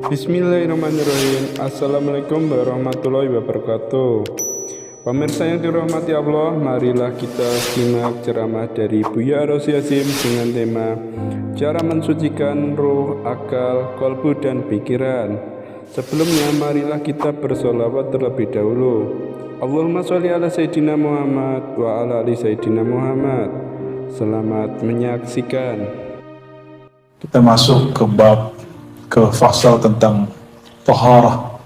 Bismillahirrahmanirrahim. Assalamualaikum warahmatullahi wabarakatuh. Pemirsa yang dirahmati Allah, marilah kita simak ceramah dari Buya Rosi Hasyim dengan tema cara mensucikan roh, akal, kolbu, dan pikiran. Sebelumnya marilah kita bersolawat terlebih dahulu. Allahumma sholli ala Sayyidina Muhammad wa ala ali Sayyidina Muhammad. Selamat menyaksikan. Kita masuk ke fasal tentang taharah.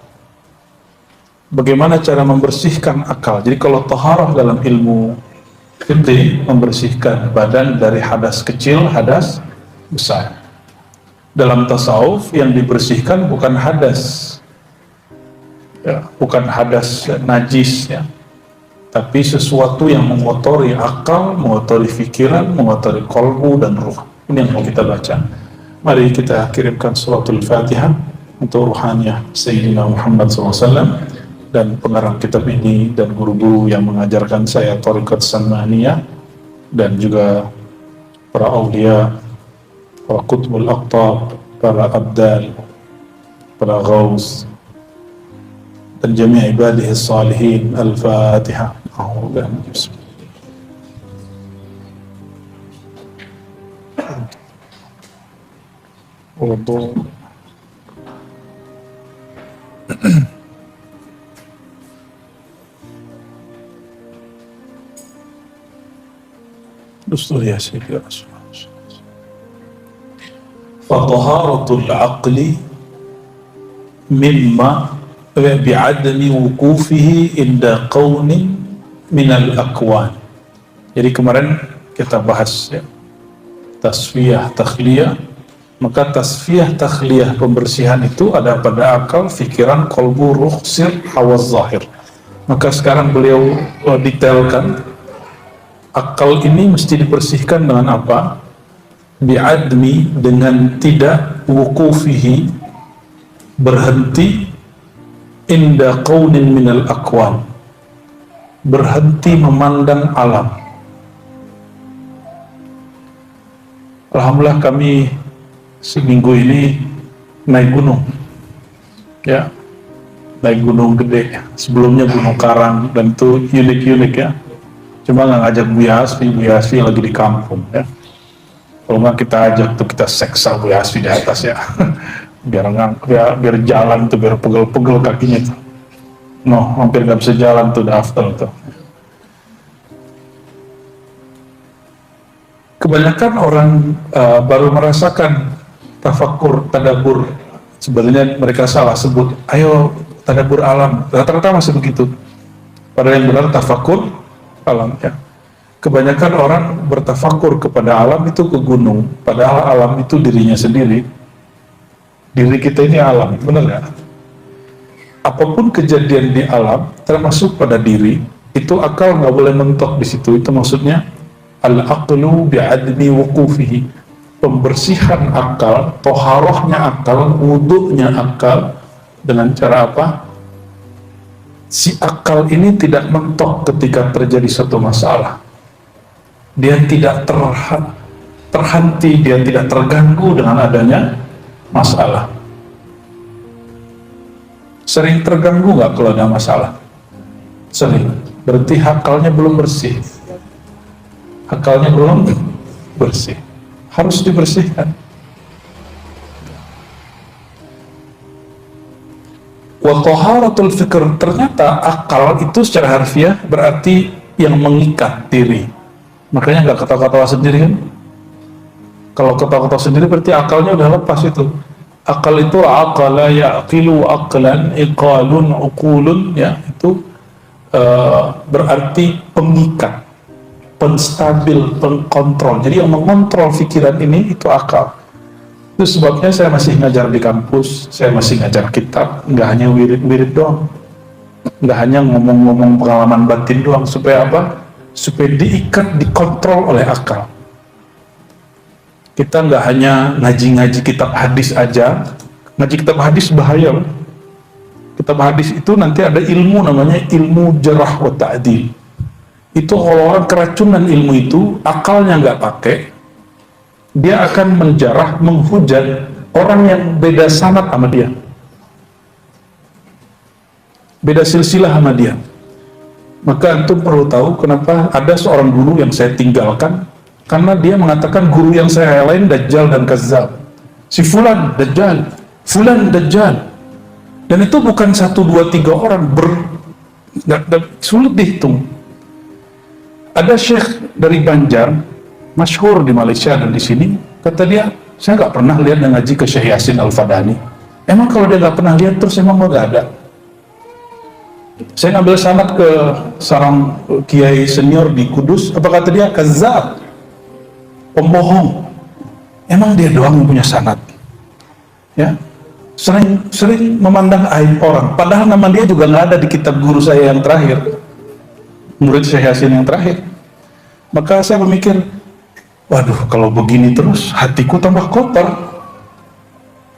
Bagaimana cara membersihkan akal. Jadi kalau taharah dalam ilmu fikih membersihkan badan dari hadas kecil, hadas besar. Dalam tasawuf yang dibersihkan bukan hadas, ya, bukan hadas najis, ya, tapi sesuatu yang mengotori akal, mengotori pikiran, mengotori kolbu dan ruh. Ini yang mau kita baca. Mari kita kirimkan suratul Fatihah untuk ruhaniyah Sayyidina Muhammad SAW dan pengarang kitab ini dan guru-guru yang mengajarkan saya Thariqat Samaniyah dan juga para awliya, para qutbul aqtab, para abdal, para ghaus dan jami' ibadihi salihin. Al-Fatihah. Wudu. Dustur ya Sayyidina Rasulullah. Fataharatul aqli mimma bi'adami wukufihi inda qawnin minal akwan. Jadi kemarin kita bahas, ya, tasfiyah, takhliyah. Maka tasfiyah, takhliyah, pembersihan itu ada pada akal, fikiran, kolbu, ruh, sir, hawas zahir. Maka sekarang beliau detailkan akal ini mesti dibersihkan dengan apa? Bi'admi, dengan tidak wukufihi, berhenti, inda qawnin minal akwan, berhenti memandang alam. Alhamdulillah kami seminggu ini naik gunung, ya, naik gunung gede. Sebelumnya Gunung Karang, dan itu unik-unik, ya. Cuma nggak ngajak Buya Hasfi lagi di kampung, ya. Kalau nggak kita ajak tuh, kita seksa Buya Hasfi di atas, ya. biar jalan tuh, biar pegel-pegel kakinya tuh. No, hampir nggak bisa jalan tuh, udah after tuh. Kebanyakan orang baru merasakan tafakkur, tadabbur. Sebenarnya mereka salah sebut, ayo tadabbur alam. Rata-rata masih begitu. Padahal yang benar tafakkur alam, ya. Kebanyakan orang bertafakkur kepada alam itu ke gunung, padahal alam itu dirinya sendiri. Diri kita ini alam, benar nggak? Apapun kejadian di alam, termasuk pada diri, itu akal nggak boleh mentok di situ. Itu maksudnya al-aqlu bi'admi wuqufihi. Pembersihan akal, toharohnya akal, wudhunya akal, dengan cara apa? Si akal ini tidak mentok ketika terjadi suatu masalah. Dia tidak terhenti, dia tidak terganggu dengan adanya masalah. Sering terganggu nggak kalau ada masalah? Sering. Berarti akalnya belum bersih. Akalnya belum bersih. Harus dibersihkan. Wa taharatul fikr, ternyata akal itu secara harfiah berarti yang mengikat diri. Makanya nggak ketawa-ketawa sendiri, kan? Kalau ketawa-ketawa sendiri berarti akalnya udah lepas itu. Akal itu aqala yaqilu aqlan, iqalun uqulun, ya, itu berarti pengikat, penstabil, pengkontrol. Jadi yang mengontrol pikiran ini itu akal. Itu sebabnya saya masih ngajar di kampus, saya masih ngajar kitab, nggak hanya wirid-wirid doang, nggak hanya ngomong-ngomong pengalaman batin doang. Supaya apa? Supaya diikat, dikontrol oleh akal. Kita nggak hanya ngaji-ngaji kitab hadis aja. Ngaji kitab hadis bahaya. Kitab hadis itu nanti ada ilmu namanya ilmu jarah wa ta'dil. Itu kalau orang keracunan ilmu itu, akalnya nggak pakai, dia akan menjarah, menghujat orang yang beda sanad sama dia. beda silsilah sama dia. Maka antum perlu tahu kenapa ada seorang guru yang saya tinggalkan, karena dia mengatakan guru yang saya lain dajjal dan kazzab. Si fulan dajjal, fulan dajjal. Dan itu bukan 1, 2, 3 orang, sulit dihitung. Ada syekh dari Banjar, masyhur di Malaysia dan di sini, kata dia, saya nggak pernah lihat yang ngaji ke Syekh Yasin Al-Fadani. Emang kalau dia nggak pernah lihat, terus emang nggak ada? Saya ngambil sanad ke seorang kiai senior di Kudus, apa kata dia? Kazzab, pembohong. Emang dia doang yang punya sanad? Ya, sering memandang aib orang, padahal nama dia juga nggak ada di kitab guru saya yang terakhir, murid Syekh Yasin yang terakhir. Maka saya berpikir, waduh, kalau begini terus hatiku tambah kotor.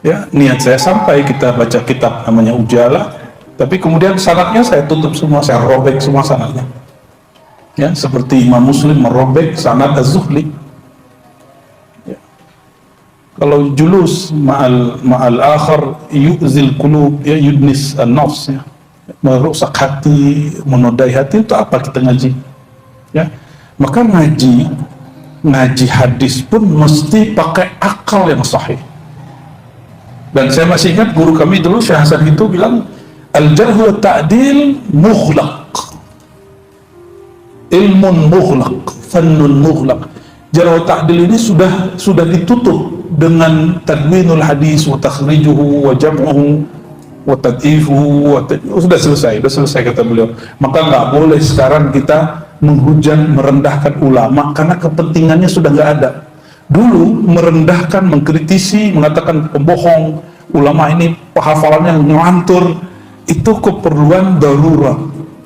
Ya, niat saya sampai kita baca kitab namanya Ujala, tapi kemudian sanadnya saya tutup semua, saya robek semua sanadnya. Ya, seperti Imam Muslim merobek sanad Az-Zuhli. Ya. Kalau julus ma'al akhar yu'zil qulub, ya yudnis an-nafs, ya. Merusak hati, menodai hati, itu apa kita ngaji? Ya. Maka ngaji hadis pun mesti pakai akal yang sahih. Dan saya masih ingat guru kami dulu Syekh Hasan itu bilang, al-jarh wa ta'dil mughlaq, ilmun mughlaq, fannun mughlaq. Jarh wa ta'dil ini sudah ditutup dengan tadwinul hadis wa takhrijuhu wa jam'uhu wa tad'ifuhu sudah selesai kata beliau. Maka nggak boleh sekarang kita menghujat, merendahkan ulama karena kepentingannya sudah nggak ada. Dulu merendahkan, mengkritisi, mengatakan pembohong, ulama ini hafalannya ngelantur, itu keperluan darurat,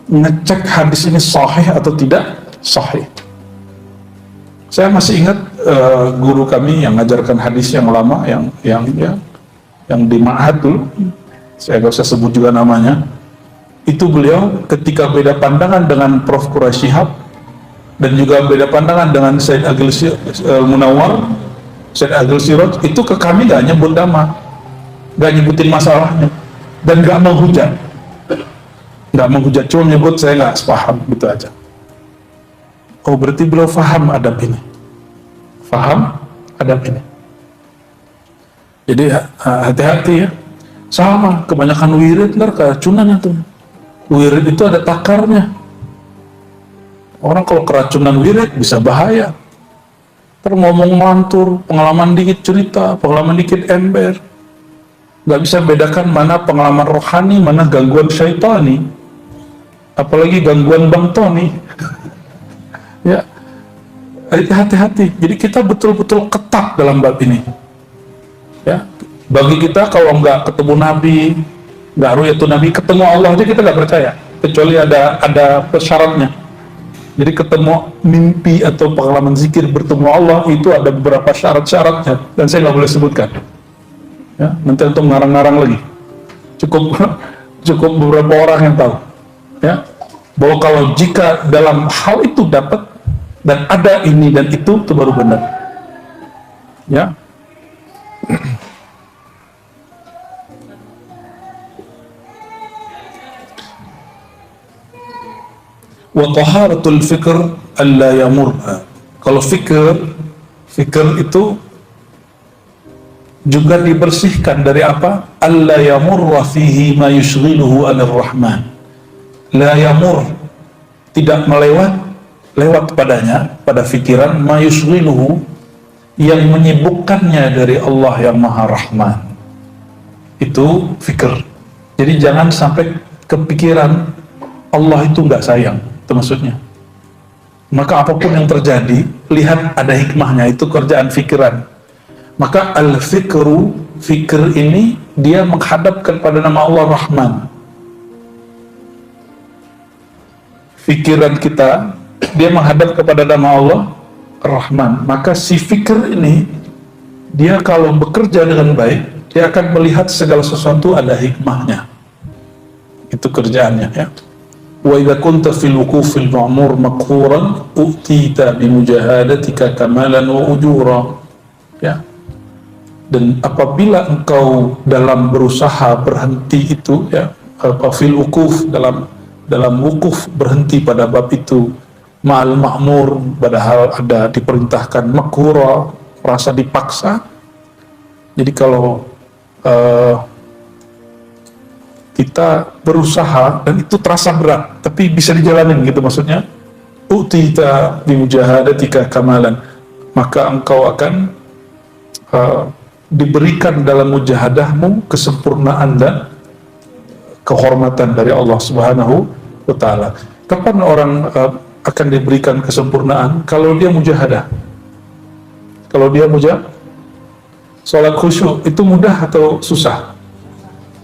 ngecek hadis ini sahih atau tidak sahih. Saya masih ingat guru kami yang mengajarkan hadis yang lama, yang di Ma'had dulu, saya nggak usah sebut juga namanya. Itu beliau ketika beda pandangan dengan Prof. Quraish Shihab dan juga beda pandangan dengan Said Agil Munawar, Said Agil Siraj, itu ke kami gak nyebut nama, gak nyebutin masalahnya, dan gak menghujat, cuma nyebut saya gak sepaham, gitu aja. Oh, berarti beliau faham adab ini, jadi hati-hati ya. Sama, kebanyakan wirid ntar keracunan itu. Wirid itu ada takarnya. Orang kalau keracunan wirid bisa bahaya. Ntar ngomong ngelantur, pengalaman dikit cerita, pengalaman dikit ember. Gak bisa bedakan mana pengalaman rohani, mana gangguan syaitani. Apalagi gangguan Bang Tony. Ya, hati-hati. Jadi kita betul-betul ketat dalam bab ini. Ya, bagi kita kalau nggak ketemu Nabi, nggak ru'yatun Nabi, ketemu Allah aja kita nggak percaya, kecuali ada syaratnya. Jadi ketemu mimpi atau pengalaman zikir bertemu Allah itu ada beberapa syarat-syaratnya, dan saya nggak boleh sebutkan. Ya, nanti untuk ngarang-ngarang lagi. Cukup beberapa orang yang tahu. Ya, bahwa kalau jika dalam hal itu dapat dan ada ini dan itu baru benar. Ya. Wa taharatul fikr alla yamur. Kalau fikr itu juga dibersihkan dari apa? Alla yamurra fihi ma yushghiluhu anir rahman. La yamur, tidak lewat padanya, pada fikiran, ma yushghiluhu, yang menyibukkannya dari Allah yang Maha Rahman. Itu fikr. Jadi jangan sampai kepikiran Allah itu nggak sayang, itu maksudnya. Maka apapun yang terjadi, lihat ada hikmahnya, itu kerjaan fikiran. Maka al-fikru, fikr ini dia menghadapkan pada nama Allah Rahman. Pikiran kita dia menghadap kepada nama Allah Rahman. Maka si fikr ini dia kalau bekerja dengan baik, dia akan melihat segala sesuatu ada hikmahnya. Itu kerjaannya, ya. Wa idza kunta fil wuqufil ma'mur maqhuran utita bi mujahadatika kamalan wa ujura. Ya. Dan apabila engkau dalam berusaha berhenti itu, ya, fil wukuf, dalam wukuf berhenti pada bab itu, ma'al ma'mur, padahal ada diperintahkan, makhura, rasa dipaksa. Jadi kalau kita berusaha dan itu terasa berat tapi bisa dijalanin gitu, maksudnya utita bimujahadatika kamalan, maka engkau akan diberikan dalam mujahadahmu kesempurnaan dan kehormatan dari Allah Subhanahu wa ta'ala. Kapan orang akan diberikan kesempurnaan? Kalau dia mujahadah. Kalau dia sholat khusyuk itu mudah atau susah?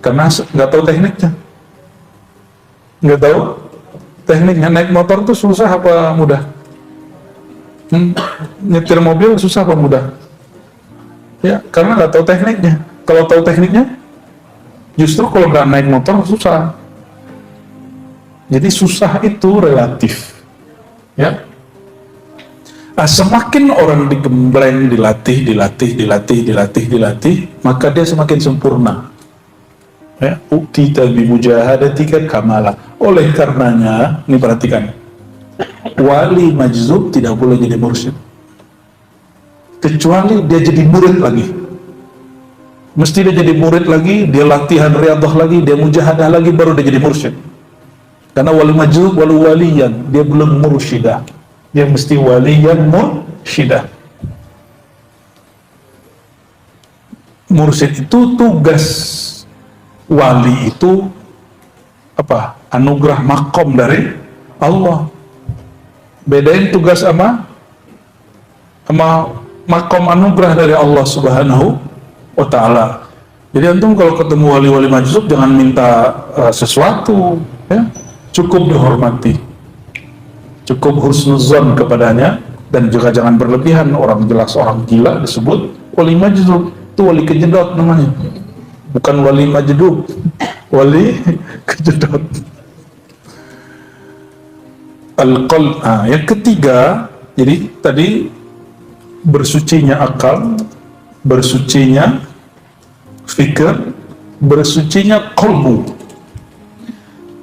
Karena nggak tahu tekniknya. Nggak tahu tekniknya. Naik motor itu susah apa mudah? Nyetir mobil susah apa mudah? Ya, karena nggak tahu tekniknya. Kalau tahu tekniknya, justru kalau nggak naik motor susah. Jadi susah itu relatif. Ya. Semakin orang digembleng, dilatih, maka dia semakin sempurna. Ya, uktita bimujahadatika kamala. Oleh karenanya, ini perhatikan, wali majzub tidak boleh jadi mursyid kecuali dia jadi murid lagi. Mesti dia jadi murid lagi, dia latihan riyadhah lagi, dia mujahadah lagi, baru dia jadi mursyid. Karena wali majzub, waliyan, dia belum mursyidah, dia mesti waliyan mursyidah. Mursyid itu tugas, wali itu apa? Anugerah makom dari Allah. Bedain tugas sama makom anugerah dari Allah Subhanahu wa ta'ala. Jadi antum kalau ketemu wali-wali majzub jangan minta sesuatu, ya. Cukup dihormati, cukup husnuzon kepadanya, dan juga jangan berlebihan. Orang jelas orang gila disebut wali majzub, itu wali kejedot namanya, bukan wali majdub, wali kejedot. Al-qalb. Yang ketiga, jadi tadi bersucinya akal, bersucinya fikir, bersucinya kolbu.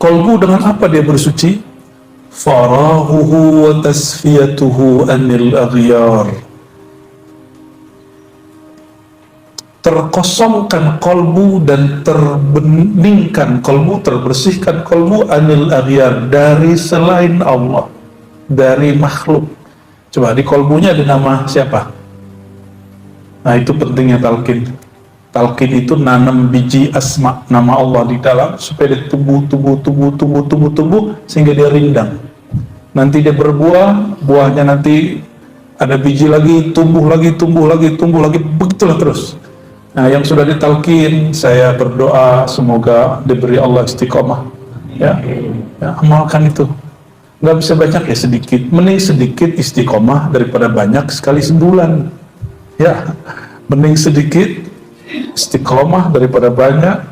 Kolbu dengan apa dia bersuci? Farahuhu wa tasfiyatuhu anil aghyar. Terkosongkan kolbu dan terbeningkan kolbu, terbersihkan kolbu anil aghyar, dari selain Allah, dari makhluk. Coba di kolbunya ada nama siapa? Nah, itu pentingnya talqin. Talqin itu nanam biji asma, nama Allah di dalam, supaya dia tumbuh sehingga dia rindang. Nanti dia berbuah, buahnya nanti ada biji lagi, tumbuh lagi, begitulah terus. Nah, yang sudah ditalqin, saya berdoa semoga diberi Allah istiqomah. Ya, amalkan itu. Nggak bisa banyak ya, sedikit. Mending sedikit istiqomah daripada banyak sekali sebulan. Ya, mending sedikit istiqomah daripada banyak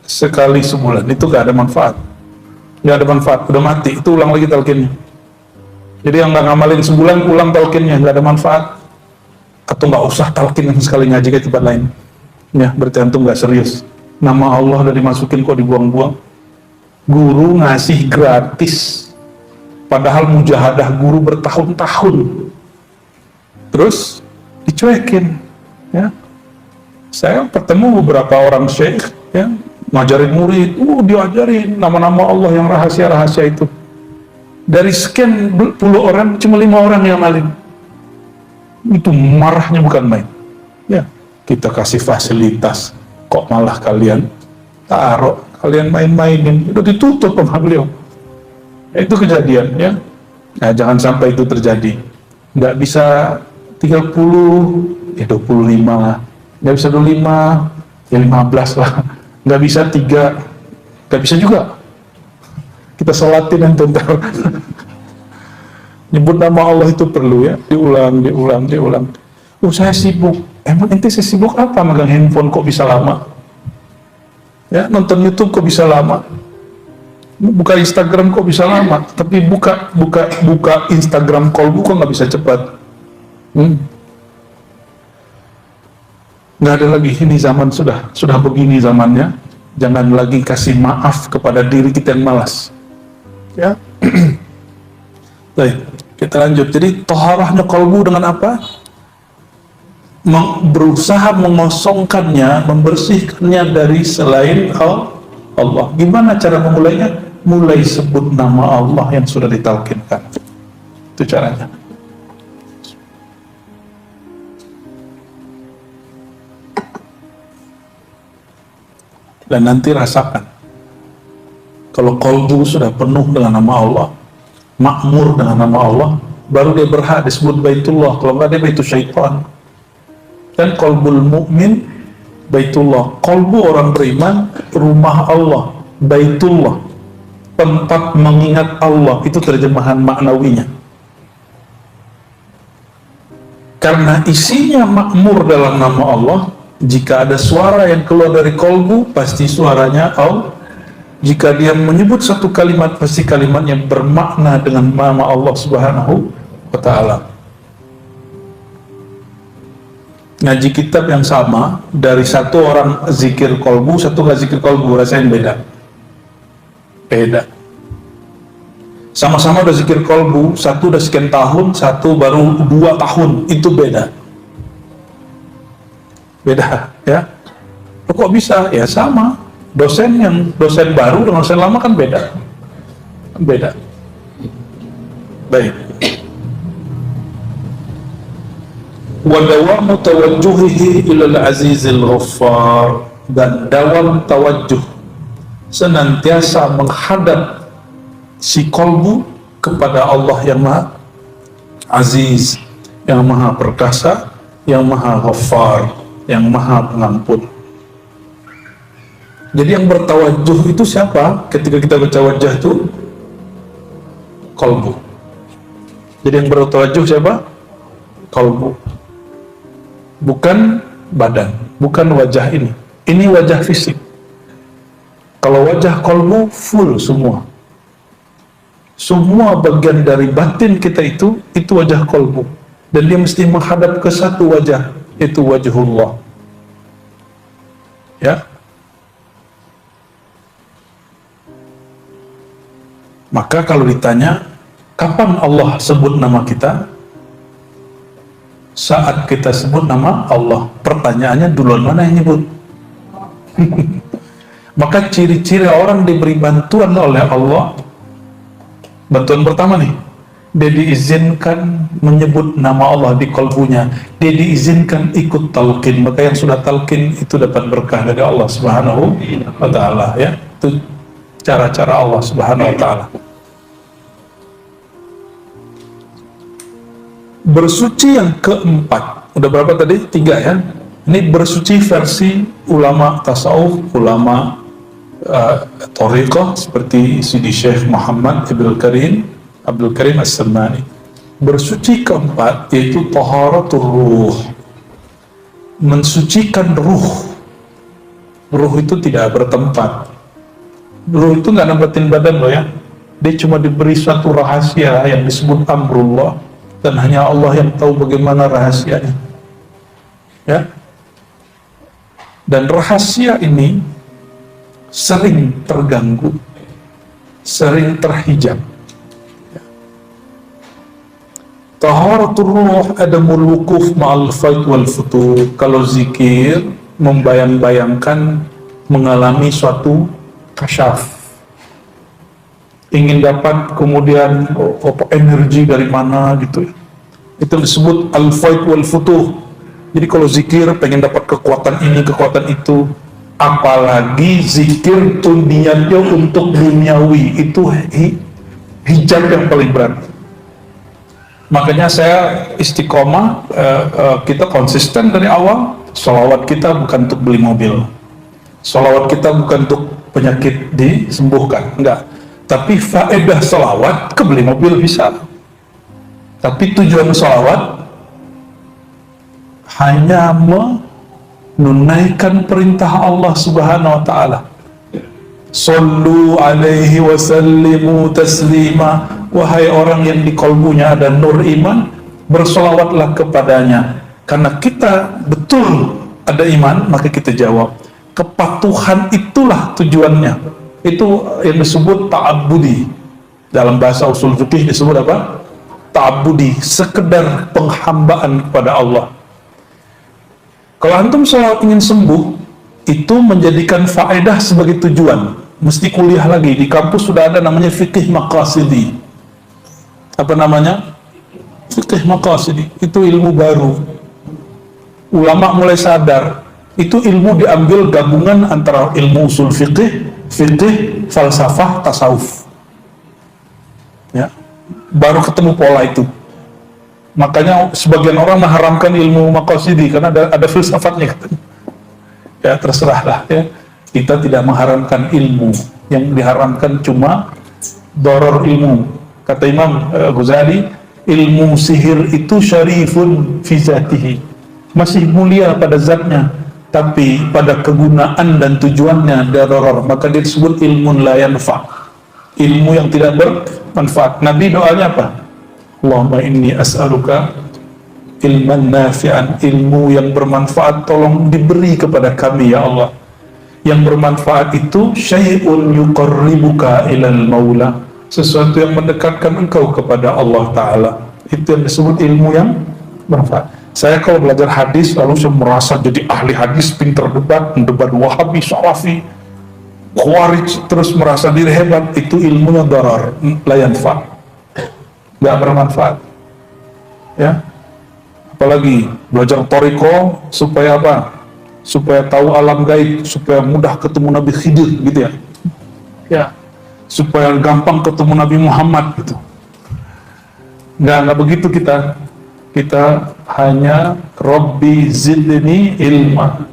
sekali sebulan. Itu gak ada manfaat. Gak ada manfaat, udah mati. Itu ulang lagi talqinnya. Jadi yang nggak ngamalin sebulan, ulang talqinnya, gak ada manfaat. Atau nggak usah talqin sekali, ngaji ke tempat lain. Ya, berarti antum nggak serius. Nama Allah udah dimasukin kok dibuang-buang. Guru ngasih gratis, padahal mujahadah guru bertahun-tahun, terus dicuekin. Ya, saya bertemu beberapa orang syekh, ya, ngajarin murid, diajarin nama-nama Allah yang rahasia-rahasia itu. Dari sekian puluh orang, cuma 5 orang yang ngalim. Itu marahnya bukan main. Ya, kita kasih fasilitas, kok malah kalian taruh, kalian main-mainin. Itu ditutup sama beliau. Itu kejadian, ya. Nah, jangan sampai itu terjadi. Nggak bisa 30, ya 25 lah. Nggak bisa 25, ya 15 lah. Nggak bisa 3, nggak bisa juga. Kita sholatin yang tentang nyebut nama Allah itu perlu, ya. Diulang. Saya sibuk. Emang ente sibuk apa megang handphone kok bisa lama? Ya, nonton YouTube kok bisa lama? Buka Instagram kok bisa lama? Tapi buka Instagram kolbu kok nggak bisa cepat? Nggak ada lagi. Ini zaman sudah begini zamannya. Jangan lagi kasih maaf kepada diri kita yang malas. Ya. Baik, kita lanjut. Jadi taharahnya kalbu dengan apa? Berusaha mengosongkannya, membersihkannya dari selain Allah. Gimana cara memulainya? Mulai sebut nama Allah yang sudah ditalkinkan. Itu caranya. Dan nanti rasakan, kalau kalbu sudah penuh dengan nama Allah, makmur dengan nama Allah, baru dia berhak disebut Baitullah. Kalau nggak, dia Baitu Syaitan. Dan kalbul mukmin Baitullah. Kalbu orang beriman rumah Allah, Baitullah, tempat mengingat Allah. Itu terjemahan maknawinya. Karena isinya makmur dalam nama Allah, jika ada suara yang keluar dari kalbu, pasti suaranya Allah. Jika dia menyebut satu kalimat, pasti kalimatnya bermakna dengan nama Allah Subhanahu wa Ta'ala. Ngaji kitab yang sama, dari satu orang zikir kalbu, satu nggak zikir kalbu, rasain beda. Beda. Sama-sama udah zikir kalbu, satu udah sekian tahun, satu baru 2 tahun, itu beda. Beda, ya. Kok bisa? Ya sama. Dosen baru dengan dosen lama kan beda. Beda. Baik. Wa dawamu tawajjuhihi ilal azizil ghaffar, dan dawam tawajjuh, senantiasa menghadap si kalbu kepada Allah yang Maha Aziz, yang Maha Perkasa, yang Maha Ghaffar, yang Maha Pengampun. Jadi yang bertawajuh itu siapa? Ketika kita bertawajuh itu kalbu. Jadi yang bertawajuh siapa? Kalbu. Bukan badan, bukan wajah ini. Ini wajah fisik. Kalau wajah kalbu full semua. Semua bagian dari batin kita itu wajah kalbu. Dan dia mesti menghadap ke satu wajah, itu wajhullah. Ya. Maka kalau ditanya, kapan Allah sebut nama kita? Saat kita sebut nama Allah. Pertanyaannya, duluan mana yang nyebut? Maka ciri-ciri orang diberi bantuan oleh Allah. Bantuan pertama nih, dia diizinkan menyebut nama Allah di kalbunya. Dia diizinkan ikut talqin. Maka yang sudah talqin itu dapat berkah dari Allah Subhanahu wa Ta'ala. Ya, itu cara-cara Allah Subhanahu wa Ta'ala. Bersuci yang keempat, udah berapa tadi? 3 ya. Ini bersuci versi ulama tasawuf, ulama thariqah seperti Sidi Syekh Muhammad Abdul Karim As-Salmani. Bersuci keempat yaitu taharatul ruh, mensucikan ruh. Ruh itu tidak bertempat. Ruh itu nggak nempatin badan loh ya. Dia cuma diberi suatu rahasia yang disebut amrullah, dan hanya Allah yang tahu bagaimana rahasianya. Ya. Dan rahasia ini sering terganggu, sering terhijab. Ya. Taharatul ruh adamul wukuf ma'al faid wal futur. Kalau zikir membayang-bayangkan mengalami suatu kasyaf, ingin dapat kemudian energi dari mana gitu ya. Itu disebut al-faid wal futuh. Jadi kalau zikir pengen dapat kekuatan ini, kekuatan itu, apalagi zikir itu niatnya untuk duniawi, itu hijab yang paling berat. Makanya saya istiqomah, kita konsisten dari awal. Sholawat kita bukan untuk beli mobil, sholawat kita bukan untuk penyakit disembuhkan, enggak. Tapi faedah sholawat kebeli mobil bisa. Tapi tujuan sholawat hanya menunaikan perintah Allah Subhanahu wa Ta'ala. Sallu alaihi wa sallimu taslima. Wahai orang yang di kalbunya ada nur iman, bersolawatlah kepadanya. Karena kita betul ada iman, maka kita jawab, kepatuhan itulah tujuannya. Itu yang disebut ta'abbudi. Dalam bahasa usul fikih disebut apa? Ta'abbudi, sekedar penghambaan kepada Allah. Kalau antum soal ingin sembuh, itu menjadikan faedah sebagai tujuan. Mesti kuliah lagi. Di kampus sudah ada namanya fikih maqasidi. Apa namanya? Fikih maqasidi. Itu ilmu baru. Ulama mulai sadar, itu ilmu diambil gabungan antara ilmu usul fikih, falsafah, tasawuf. Ya, baru ketemu pola itu. Makanya sebagian orang mengharamkan ilmu maqasidi karena ada filsafatnya. Ya terserahlah ya. Kita tidak mengharamkan ilmu, yang diharamkan cuma doror ilmu. Kata Imam Ghazali, ilmu sihir itu syarifun fi zatihi, masih mulia pada zatnya, tapi pada kegunaan dan tujuannya doror, maka dia disebut ilmun la yanfa, ilmu yang tidak bermanfaat. Nabi doanya apa? Allahumma inni as'aluka ilman nafi'an, ilmu yang bermanfaat tolong diberi kepada kami ya Allah. Yang bermanfaat itu syai'un yuqarribuka ilal maula, sesuatu yang mendekatkan engkau kepada Allah Ta'ala. Itu yang disebut ilmu yang bermanfaat. Saya kalau belajar hadis lalu saya merasa jadi ahli hadis, pintar mendebat Wahabi, Salafi, Khawarij, terus merasa diri hebat. Itu ilmunya darar, la yanfa', nggak bermanfaat ya. Apalagi belajar Thariqah supaya apa? Supaya tahu alam gaib, supaya mudah ketemu Nabi Khidir gitu ya. Ya, supaya gampang ketemu Nabi Muhammad gitu. Nggak begitu kita. Kita hanya Rabbi zidni ilma.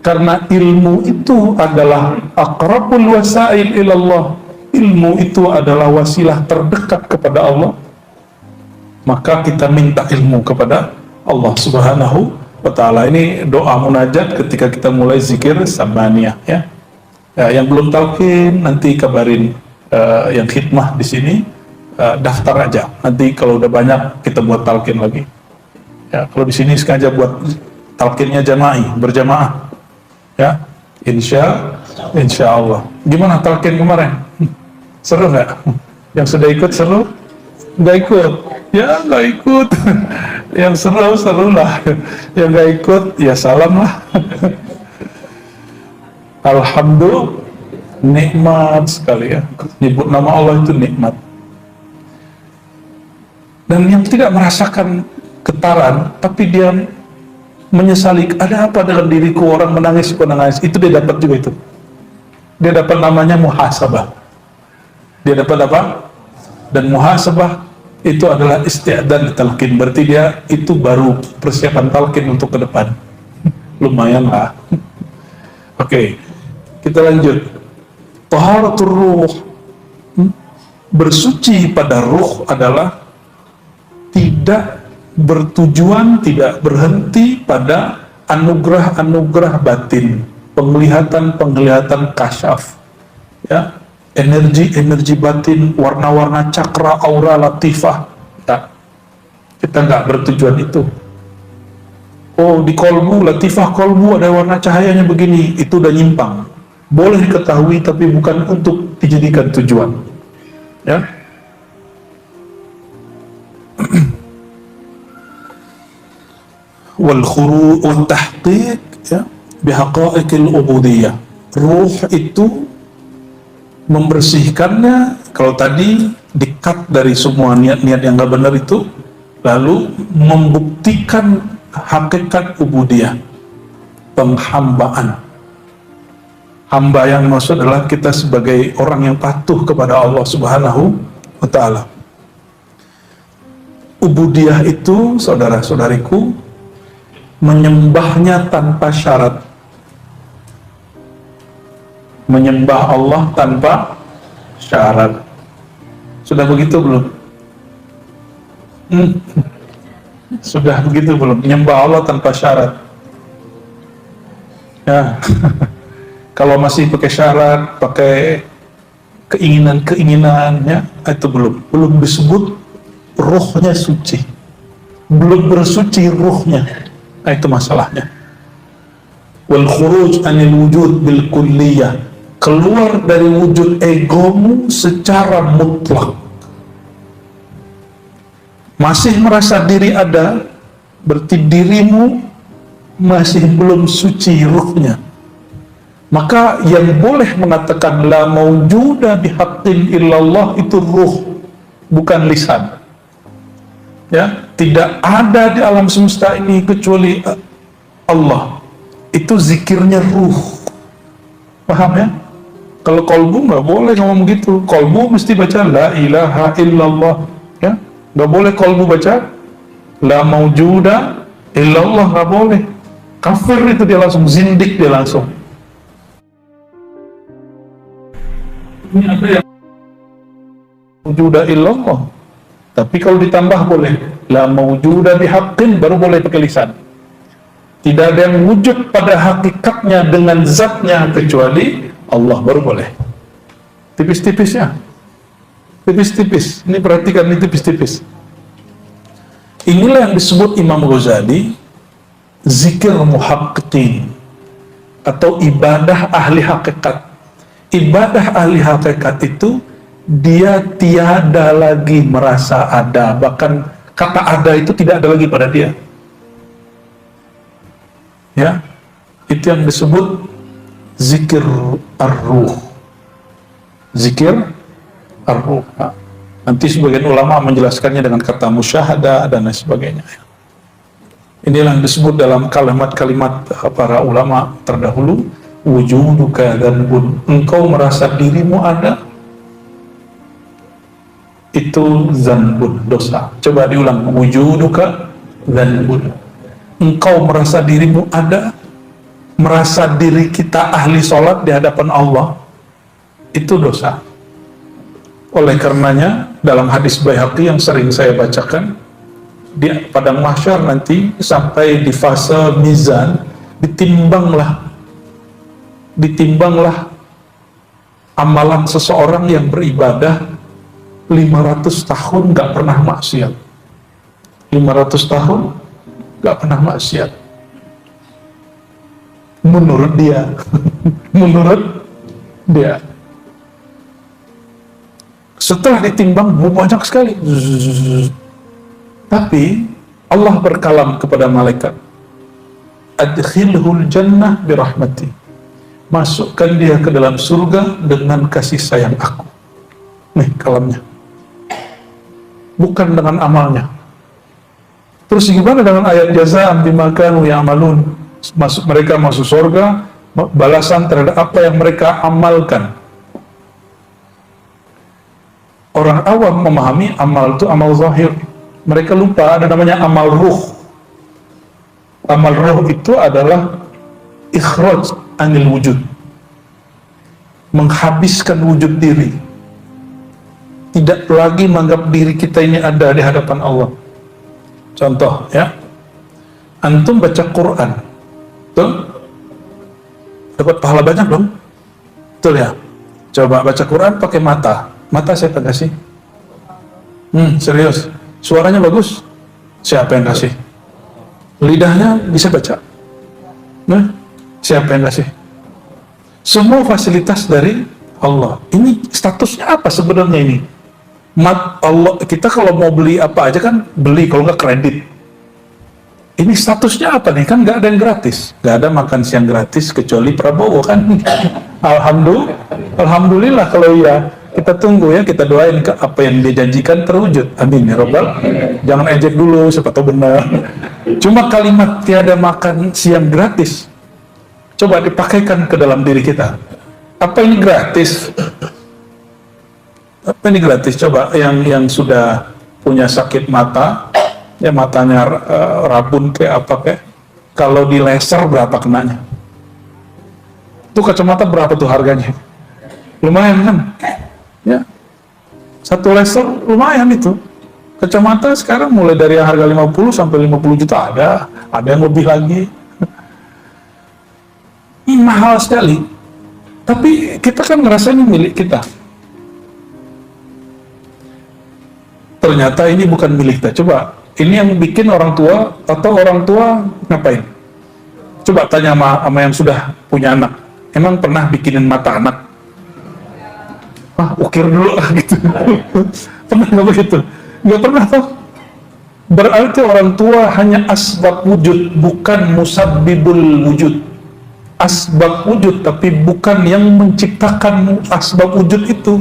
Karena ilmu itu adalah aqrabul wasail ilallah. Ilmu itu adalah wasilah terdekat kepada Allah. Maka kita minta ilmu kepada Allah Subhanahu wa ta'ala. Ini doa munajat ketika kita mulai zikir samaniyah ya. Ya, yang belum talqin nanti kabarin yang khidmah di sini, daftar aja. Nanti kalau udah banyak kita buat talqin lagi. Ya, kalau di sini sengaja buat talqinnya berjamaah. Ya, insya Allah. Gimana talqin kemarin? Seru nggak? Yang sudah ikut seru? Nggak ikut? Ya nggak ikut. Yang seru lah. Yang nggak ikut ya salam lah. Alhamdulillah, nikmat sekali ya. Nyebut nama Allah itu nikmat. Dan yang tidak merasakan getaran, tapi dia menyesali, ada apa dengan diriku, orang menangis, itu dia dapat juga itu. Dia dapat namanya muhasabah. Dia dapat apa? Dan muhasabah itu adalah isti'dad talqin, berarti dia itu baru persiapan talqin untuk ke depan. Lumayan lah. Oke, kita lanjut. Taharatur ruh, bersuci pada ruh adalah tidak bertujuan, tidak berhenti pada anugerah-anugerah batin, penglihatan kasyaf ya, energi batin, warna-warna cakra, aura latifah. Nah, kita nggak bertujuan itu. Oh, di kolbu, latifah kolbu ada warna cahayanya begini, itu udah nyimpang. Boleh diketahui tapi bukan untuk dijadikan tujuan ya. Wal khuru' wa tahqiq ya bihaqa'iqil ubudiyah. Ruh itu membersihkannya, kalau tadi di-cut dari semua niat-niat yang nggak benar itu, lalu membuktikan hakikat ubudiyah, penghambaan. Hamba yang maksud adalah kita sebagai orang yang patuh kepada Allah Subhanahu wa ta'ala. Ubudiyah itu, saudara-saudariku, menyembahnya tanpa syarat, menyembah Allah tanpa syarat. Sudah begitu belum? Sudah begitu belum? Menyembah Allah tanpa syarat ya. Kalau masih pakai syarat, pakai keinginan ya, itu belum disebut ruhnya suci, belum bersuci ruhnya. Nah, itu masalahnya. wal khuruj anil wujud bil kulliyah, keluar dari wujud egomu secara mutlak. Masih merasa diri ada, berarti dirimu masih belum suci ruhnya. Maka yang boleh mengatakan la maujuda bihaqqin illallah itu ruh, bukan lisan. Ya, tidak ada di alam semesta ini kecuali Allah. Itu zikirnya ruh. Paham ya? Kalau kolbu nggak boleh ngomong gitu. Kolbu mesti baca la ilaha illallah. Ya, nggak boleh kolbu baca la maujuda illallah, nggak boleh. Kafir itu dia langsung, zindik dia langsung. Ini ada yang maujuda illallah. Tapi kalau ditambah boleh la maujuda bihaqqin, baru boleh pakai lisan. Tidak ada yang wujud pada hakikatnya dengan zatnya kecuali Allah, baru boleh. Tipis-tipisnya, tipis-tipis. Ini perhatikan, ini tipis-tipis. Inilah yang disebut Imam Ghazali zikir muhaqqiqin atau ibadah ahli hakikat. Ibadah ahli hakikat itu dia tiada lagi merasa ada, bahkan kata ada itu tidak ada lagi pada dia. Ya, itu yang disebut zikir ar-ruh. Zikir ar-ruh. Nah, nanti sebagian ulama menjelaskannya dengan kata musyahadah dan lain sebagainya. Inilah yang disebut dalam kalimat-kalimat para ulama terdahulu, wujuduka dzanbun, engkau merasa dirimu ada, itu dzanbun, dosa. Coba diulang, wujuduka dzanbun, engkau merasa dirimu ada, merasa diri kita ahli sholat di hadapan Allah, itu dosa. Oleh karenanya dalam hadis Baihaqi yang sering saya bacakan, di padang mahsyar nanti sampai di fase mizan, ditimbanglah amalan seseorang yang beribadah 500 tahun gak pernah maksiat. 500 tahun gak pernah maksiat menurut dia. Menurut dia. Setelah ditimbang banyak sekali, tapi Allah berkalam kepada malaikat, adkhilhul jannah birahmati, masukkan dia ke dalam surga dengan kasih sayang aku. Nih kalamnya, bukan dengan amalnya. Terus gimana dengan ayat jazaan bima kanu ya'malun, mereka masuk surga balasan terhadap apa yang mereka amalkan. Orang awam memahami amal itu amal zahir, mereka lupa ada namanya amal ruh. Amal ruh itu adalah ikhraj anil wujud, menghabiskan wujud diri, tidak lagi menganggap diri kita ini ada di hadapan Allah. Contoh ya, antum baca Quran tuh dapat pahala banyak dong, betul ya? Coba baca Quran pakai mata siapa yang kasih? Serius, suaranya bagus, siapa yang kasih? Lidahnya bisa baca, nah siapa yang kasih? Semua fasilitas dari Allah. Ini statusnya apa sebenarnya ini? Allah, kita kalau mau beli apa aja kan beli, kalau nggak kredit. Ini statusnya apa nih? Kan nggak ada yang gratis, nggak ada makan siang gratis kecuali Prabowo kan. Alhamdulillah kalau ya, kita tunggu ya, kita doain ke apa yang dia janjikan terwujud. Amin ya Rabbal. Jangan ejek dulu, siapa tahu benar. Cuma kalimat tiada makan siang gratis, coba dipakaikan ke dalam diri kita. Apa ini gratis? Apa ini gratis? Coba yang sudah punya sakit mata, ya matanya rabun kayak apa kayak, kalau di laser berapa kenanya? Itu kacamata berapa tuh harganya? Lumayan kan? Ya, satu laser lumayan itu. Kacamata sekarang mulai dari harga 50 sampai 50 juta ada yang lebih lagi. Ini mahal sekali. Tapi kita kan ngerasa ini milik kita. Ternyata ini bukan milik kita. Coba, ini yang bikin orang tua, atau orang tua ngapain? Coba tanya sama yang sudah punya anak, emang pernah bikinin mata anak? Ukir dulu lah gitu. Pernah nggak begitu? Nggak pernah toh. Berarti orang tua hanya asbab wujud, bukan musabbibul wujud. Asbab wujud, tapi bukan yang menciptakan asbab wujud itu.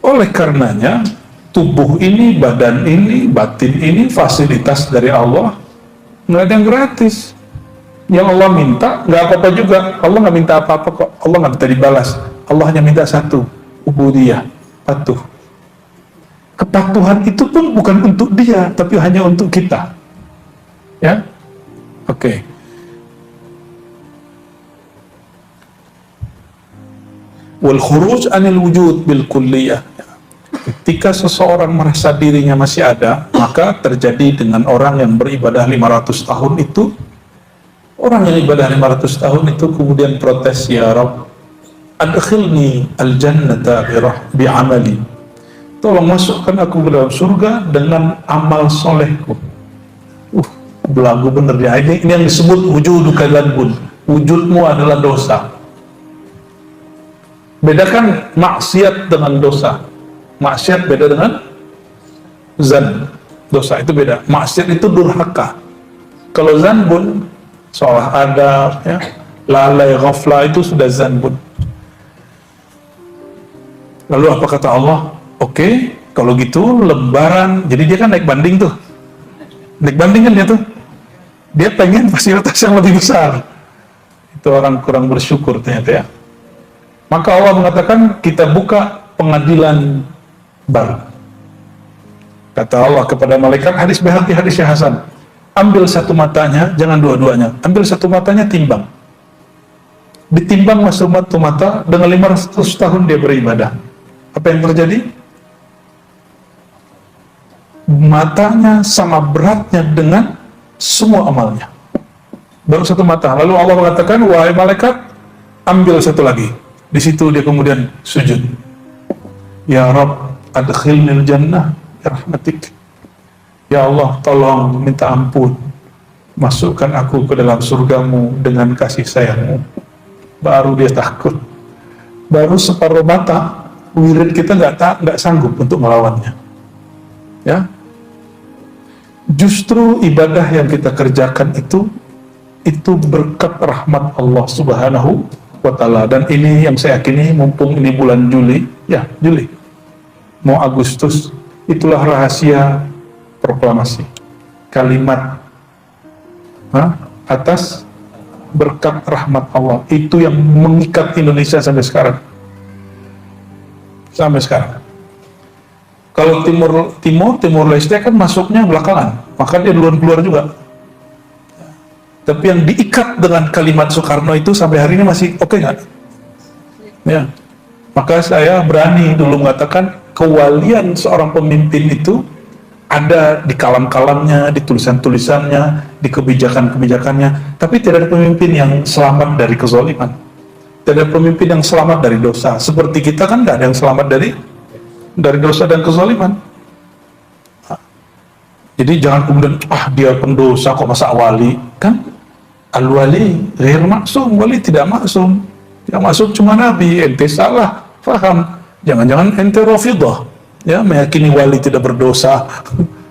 Oleh karenanya, tubuh ini, badan ini, batin ini, fasilitas dari Allah, nggak ada yang gratis. Yang Allah minta, nggak apa-apa juga. Allah nggak minta apa-apa kok. Allah nggak minta dibalas. Allah hanya minta satu, ubudiyah, patuh. Kepatuhan itu pun bukan untuk dia, tapi hanya untuk kita. Ya, oke. Wal khuruj anil wujud bil kulliyah. Ketika seseorang merasa dirinya masih ada, maka terjadi dengan orang yang beribadah 500 tahun itu. Orang yang ibadah 500 tahun itu kemudian protes, ya Rabb, adkhilni al-jannata bi'amali. Tolong masukkan aku ke dalam surga dengan amal solehku. Belagu bener ya. Ini yang disebut wujuduka dzanbun. Wujudmu adalah dosa. Bedakan maksiat dengan dosa. Maksiat beda dengan zan. Dosa itu beda. Maksiat itu durhaka. Kalau zanbun, salah adab, ya, lalai, ghaflah, itu sudah zanbun. Lalu apa kata Allah? Oke, kalau gitu lebaran. Jadi dia kan naik banding tuh. Naik banding kan dia tuh. Dia pengen fasilitas yang lebih besar. Itu orang kurang bersyukur ternyata ya. Maka Allah mengatakan kita buka pengadilan baru. Kata Allah kepada malaikat, hadis Baihaqi, hadis Hasan, ambil satu matanya, jangan dua-duanya. Ambil satu matanya, timbang. Ditimbang masuk satu mata, dengan 500 tahun dia beribadah. Apa yang terjadi? Matanya sama beratnya dengan semua amalnya. Baru satu mata. Lalu Allah mengatakan, wahai malaikat, ambil satu lagi. Di situ dia kemudian sujud. Ya Rabb, adkhilnil jannah ya rahmatik. Ya Allah, tolong minta ampun. Masukkan aku ke dalam surgamu dengan kasih sayangmu. Baru dia takut. Baru separuh mata, wirid kita nggak sanggup untuk melawannya. Ya, justru ibadah yang kita kerjakan itu berkat rahmat Allah Subhanahu wa ta'ala. Dan ini yang saya yakini, mumpung ini bulan Juli, ya Juli, mau Agustus, itulah rahasia proklamasi. Kalimat atas berkat rahmat Allah. Itu yang mengikat Indonesia sampai sekarang. Sampai sekarang. Kalau Timur Leste kan masuknya belakangan, maka dia duluan keluar juga. Tapi yang diikat dengan kalimat Soekarno itu sampai hari ini masih oke nggak? Ya, maka saya berani dulu mengatakan kewalian seorang pemimpin itu ada di kalam-kalamnya, di tulisan-tulisannya, di kebijakan-kebijakannya. Tapi tidak ada pemimpin yang selamat dari kezaliman. Tidak ada pemimpin yang selamat dari dosa. Seperti kita kan nggak ada yang selamat dari dosa dan kezaliman. Jadi jangan kemudian dia pendosa kok masa wali, kan? Al-wali ghair maksum, wali tidak maksum. Yang maksum cuma nabi. Ente salah paham. Jangan-jangan ente rafidah, ya, meyakini wali tidak berdosa.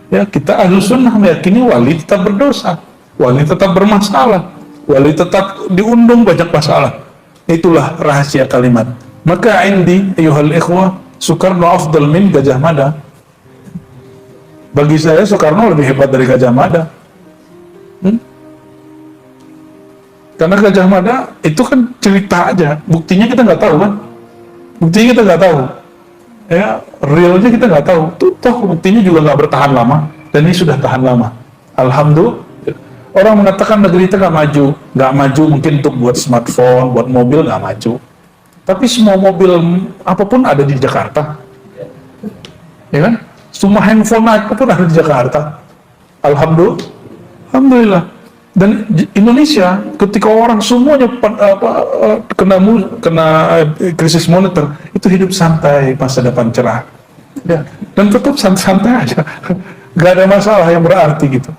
Ya, kita Ahlus Sunnah meyakini wali tetap berdosa, wali tetap bermasalah, wali tetap diundung banyak masalah. Itulah rahasia kalimat. Maka indi ayuhal ikhwah, Soekarno afdal min Gajah Mada. Bagi saya Soekarno lebih hebat dari Gajah Mada. Karena Gajah Mada itu kan cerita aja, buktinya kita nggak tahu kan? Buktinya kita nggak tahu. Ya, realnya kita nggak tahu. Toh buktinya juga nggak bertahan lama, dan ini sudah tahan lama. Alhamdulillah. Orang mengatakan negeri kita nggak maju mungkin untuk buat smartphone, buat mobil nggak maju. Tapi semua mobil apapun ada di Jakarta, ya kan? Semua handphone apapun ada di Jakarta. Alhamdulillah. Dan Indonesia ketika orang semuanya kena krisis moneter, itu hidup santai, masa depan cerah. Ya, dan tetap santai aja, nggak ada masalah yang berarti gitu.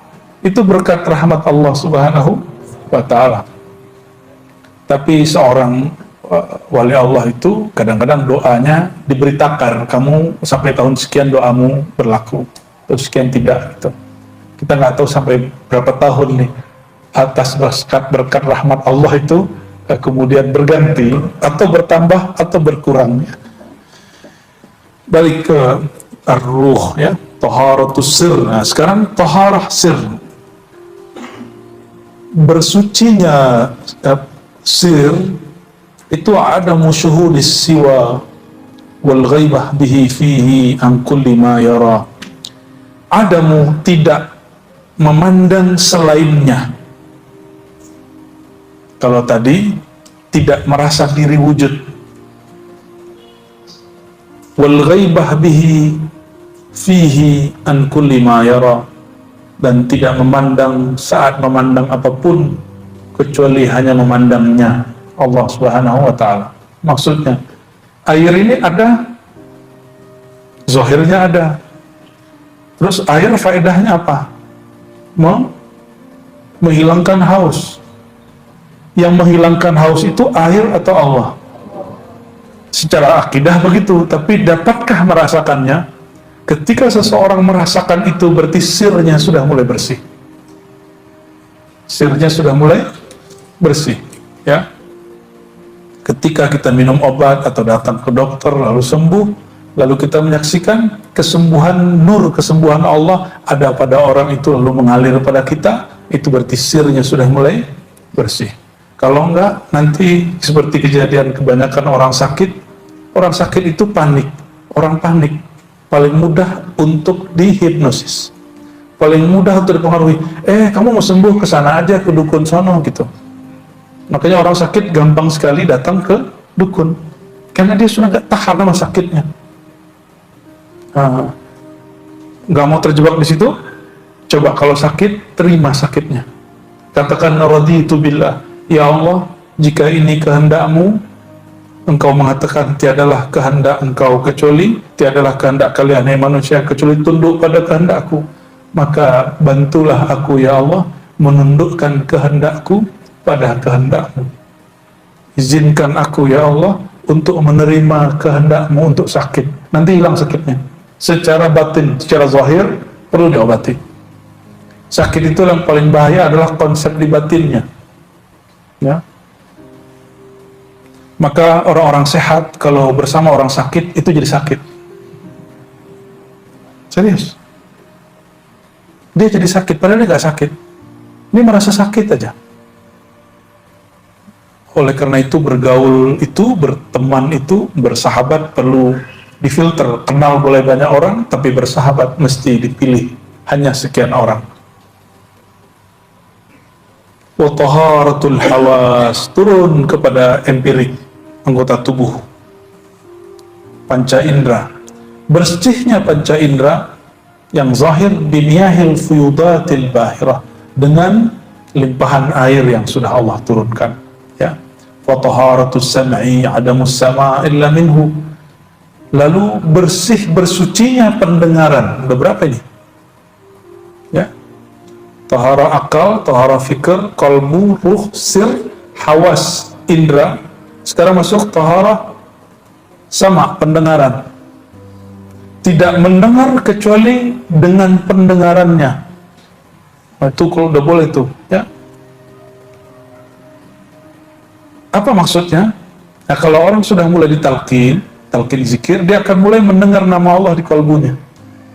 Itu berkat rahmat Allah Subhanahu wa Ta'ala. Tapi seorang wali Allah itu kadang-kadang doanya diberitakan, kamu sampai tahun sekian doamu berlaku, terus sekian tidak gitu. Kita nggak tahu sampai berapa tahun nih atas berkat rahmat Allah itu kemudian berganti atau bertambah atau berkurang. Balik ke ar-ruh ya, taharatus sir. Nah, sekarang taharah sir. Bersucinya sir itu ada musyuhudis siwa wal ghaibah bihi fihi an kulli ma yara. Adamu tidak memandang selainnya. Kalau tadi tidak merasa diri wujud, wal ghaibah bihi fihi an kulli ma yara, dan tidak memandang saat memandang apapun kecuali hanya memandangnya Allah Subhanahu wa Ta'ala. Maksudnya air ini ada, zahirnya ada, terus air faedahnya apa? Menghilangkan haus. Yang menghilangkan haus itu air atau Allah? Secara akidah begitu, tapi dapatkah merasakannya? Ketika seseorang merasakan itu, berarti sirnya sudah mulai bersih. Sirnya sudah mulai bersih, ya. Ketika kita minum obat atau datang ke dokter lalu sembuh, lalu kita menyaksikan kesembuhan nur, kesembuhan Allah ada pada orang itu lalu mengalir pada kita, itu berarti sirnya sudah mulai bersih. Kalau enggak, nanti seperti kejadian kebanyakan orang sakit itu panik. Orang panik paling mudah untuk dihipnosis, paling mudah untuk dipengaruhi. Kamu mau sembuh, ke sana aja, ke dukun sono gitu. Makanya orang sakit gampang sekali datang ke dukun, karena dia sudah nggak tahan sama sakitnya. Nggak mau terjebak di situ, coba kalau sakit, terima sakitnya. Katakan raditu billah, ya Allah, jika ini kehendak-Mu, Engkau mengatakan tiadalah kehendak Engkau kecuali, tiadalah kehendak kalian hai manusia kecuali tunduk pada kehendak-Ku, maka bantulah aku ya Allah menundukkan kehendak-Ku pada kehendak-Mu. Izinkan aku ya Allah untuk menerima kehendak-Mu untuk sakit, nanti hilang sakitnya. Secara batin, secara zahir perlu diobati. Sakit itu yang paling bahaya adalah konsep di batinnya, ya. Maka orang-orang sehat kalau bersama orang sakit itu jadi sakit. Serius. Dia jadi sakit, padahal dia nggak sakit. Dia merasa sakit aja. Oleh karena itu bergaul itu, berteman itu, bersahabat perlu difilter. Kenal boleh banyak orang, tapi bersahabat mesti dipilih hanya sekian orang. Wa taharatul hawas, turun kepada empirik, anggota tubuh, panca indera. Bersihnya panca indera yang zahir biniyahil fuyudatil bahirah, dengan limpahan air yang sudah Allah turunkan, ya. Wa taharatus sam'i adamus sama' illa minhu. Lalu bersucinya pendengaran. Udah berapa ini? Ya. Tahara akal, tahara fikir, qalbu, ruh, sir, hawas, indra. Sekarang masuk tahara sama, pendengaran. Tidak mendengar kecuali dengan pendengarannya. Nah, itu kalau udah boleh tuh, ya. Apa maksudnya? Nah, kalau orang sudah mulai talqin zikir, dia akan mulai mendengar nama Allah di kalbunya.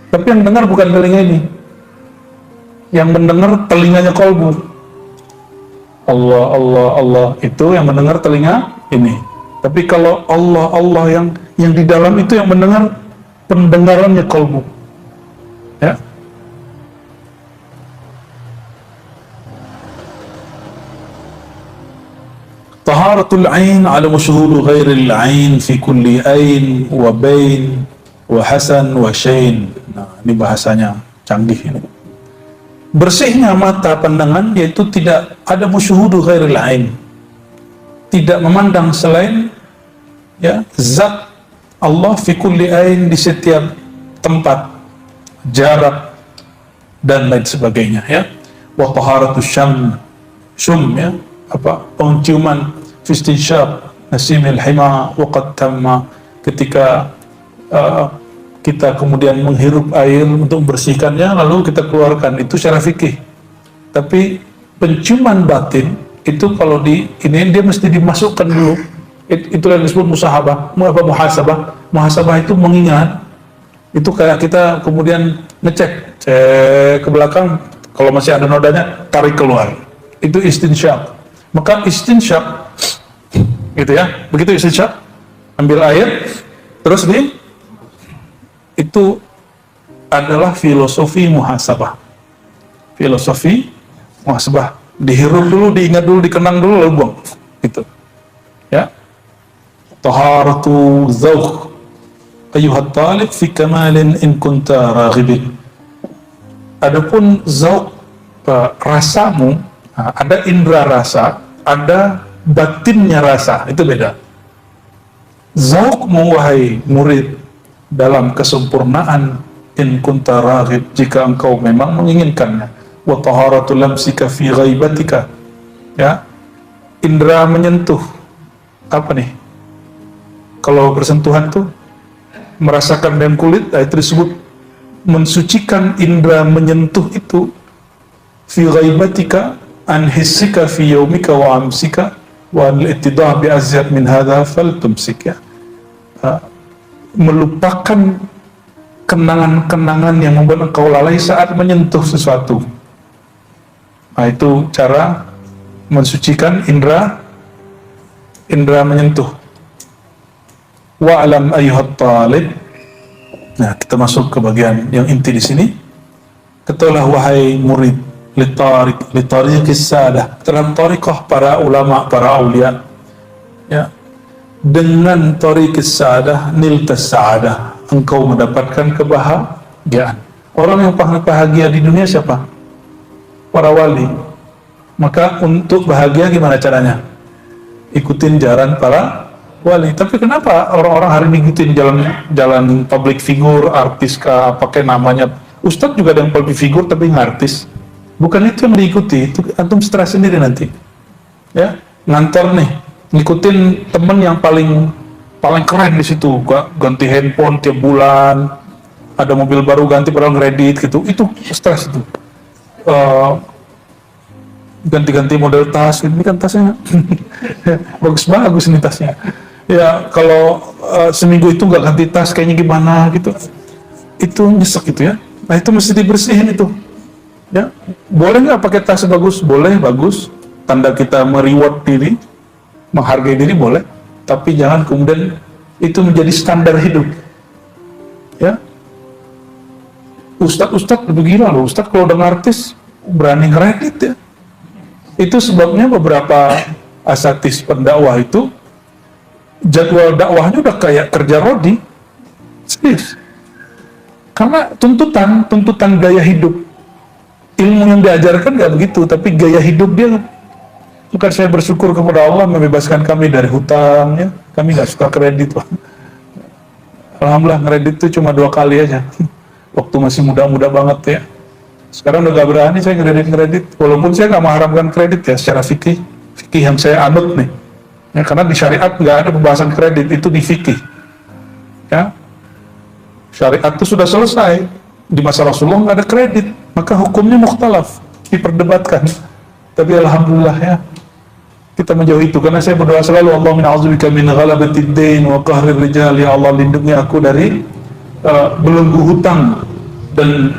Tapi yang dengar bukan telinga ini. Yang mendengar telinganya kalbu. Allah, Allah, Allah, itu yang mendengar telinga ini. Tapi kalau Allah, Allah yang di dalam itu yang mendengar, pendengarannya kalbu, ya. Taharatul ain ala musyuhudu ghairil ain fi kulli ain wa bain wa hasan wa syain. Nah, ini bahasanya canggih ini. Bersihnya mata pandangan yaitu tidak ada musyuhudu ghairil ain, tidak memandang selain, ya, zat Allah fi kulli ain, di setiap tempat, jarak dan lain sebagainya, ya. wa taharatus syum ya, apa, penciuman fistinsyaq nasimil hima wa qad tamma, ketika kita kemudian menghirup air untuk membersihkannya lalu kita keluarkan, itu secara fikih. Tapi penciuman batin itu kalau ini dia mesti dimasukkan dulu. Itu yang disebut muhasabah. Muhasabah itu mengingat. Itu kayak kita kemudian cek ke belakang, kalau masih ada nodanya tarik keluar. Itu istinsyaq. Maka istinsyaq gitu ya. Begitu istinsyaq, ambil air terus itu adalah filosofi muhasabah. Filosofi muhasabah, dihirup dulu, diingat dulu, dikenang dulu, lalu buang. Gitu. Ya. Taharatu dzauq ayyuhat talib fi kamalin in kunta raghibin. Adapun dzauq, rasamu, ada indera rasa, ada batinnya rasa, itu beda. Dzauqmu wahai murid dalam kesempurnaan in kunta raghib, jika engkau memang menginginkannya. Wa taharatu lamsika fi ghaibatika, ya, indera menyentuh, apa nih, kalau bersentuhan tuh merasakan dengan kulit, itu disebut mensucikan indera menyentuh itu. Fi ghaibatika an hissika fi yaumika wa amsika wa al-ittidah bi azyad min hadha faltumsik, ya, melupakan kenangan-kenangan yang membuat engkau lalai saat menyentuh sesuatu. Nah, itu cara mensucikan indera menyentuh. Wa'lam ayyuhat talib. Nah, kita masuk ke bagian yang inti di sini. Ketahuilah wahai murid, litariqis sadah, dalam tariqah para ulama, para aulia. Ya. Dengan tariqis sadah niltas saadah, engkau mendapatkan kebahagiaan. Orang yang paling bahagia di dunia siapa? Para wali. Maka untuk bahagia gimana caranya? Ikutin jalan para wali. Tapi kenapa orang-orang hari ini ikutin jalan public figure, artis kah, pakai namanya ustadz juga ada yang public figure tapi ngartis. Bukan itu yang diikuti, itu antum stres sendiri nanti. Ya, ngantor nih, ngikutin temen yang paling keren di situ, ganti handphone tiap bulan, ada mobil baru ganti padahal ngeredit gitu, itu stres itu. Ganti-ganti model tas, ini kan tasnya bagus-bagus nih tasnya. Ya, kalau seminggu itu nggak ganti tas kayaknya gimana gitu, itu nyesek gitu ya. Nah, itu mesti dibersihin itu. Ya, boleh nggak pakai tas bagus? Boleh, bagus. Tanda kita mereward diri, menghargai diri boleh. Tapi jangan kemudian itu menjadi standar hidup. Ya, Ustadz lebih gila loh. Ustadz kalau udah artis berani ngeredit ya. Itu sebabnya beberapa asatis pendakwah itu jadwal dakwahnya udah kayak kerja rodi, serius. Karena tuntutan gaya hidup. Ilmu yang diajarkan nggak begitu, tapi gaya hidup dia. Bukan saya bersyukur kepada Allah membebaskan kami dari hutang, ya. Kami nggak suka kredit, Pak. Alhamdulillah kredit itu cuma 2 kali aja. Waktu masih muda-muda banget ya. Sekarang udah gak berani saya kredit, walaupun saya nggak mengharamkan kredit ya secara fikih yang saya anut nih. Ya, karena di syariat nggak ada pembahasan kredit, itu di fikih. Ya, syariat itu sudah selesai. Di masa Rasulullah nggak ada kredit, maka hukumnya mukhtalaf, diperdebatkan. Tapi alhamdulillah ya, kita menjauhi itu, karena saya berdoa selalu, Allahumma a'udzubika min ghalabatid dain wa qahrir rijal, ya Allah lindungi aku dari belenggu hutang dan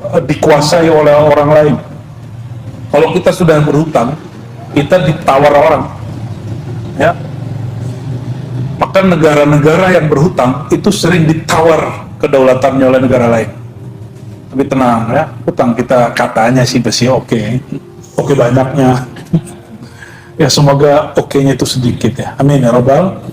dikuasai oleh orang lain. Kalau kita sudah berhutang, kita ditawar orang, ya. Maka negara-negara yang berhutang itu sering ditawar kedaulatannya oleh negara lain. Tapi tenang ya, hutang kita katanya sih masih oke banyaknya. Ya semoga oke-nya itu sedikit ya. Amin ya rabbal.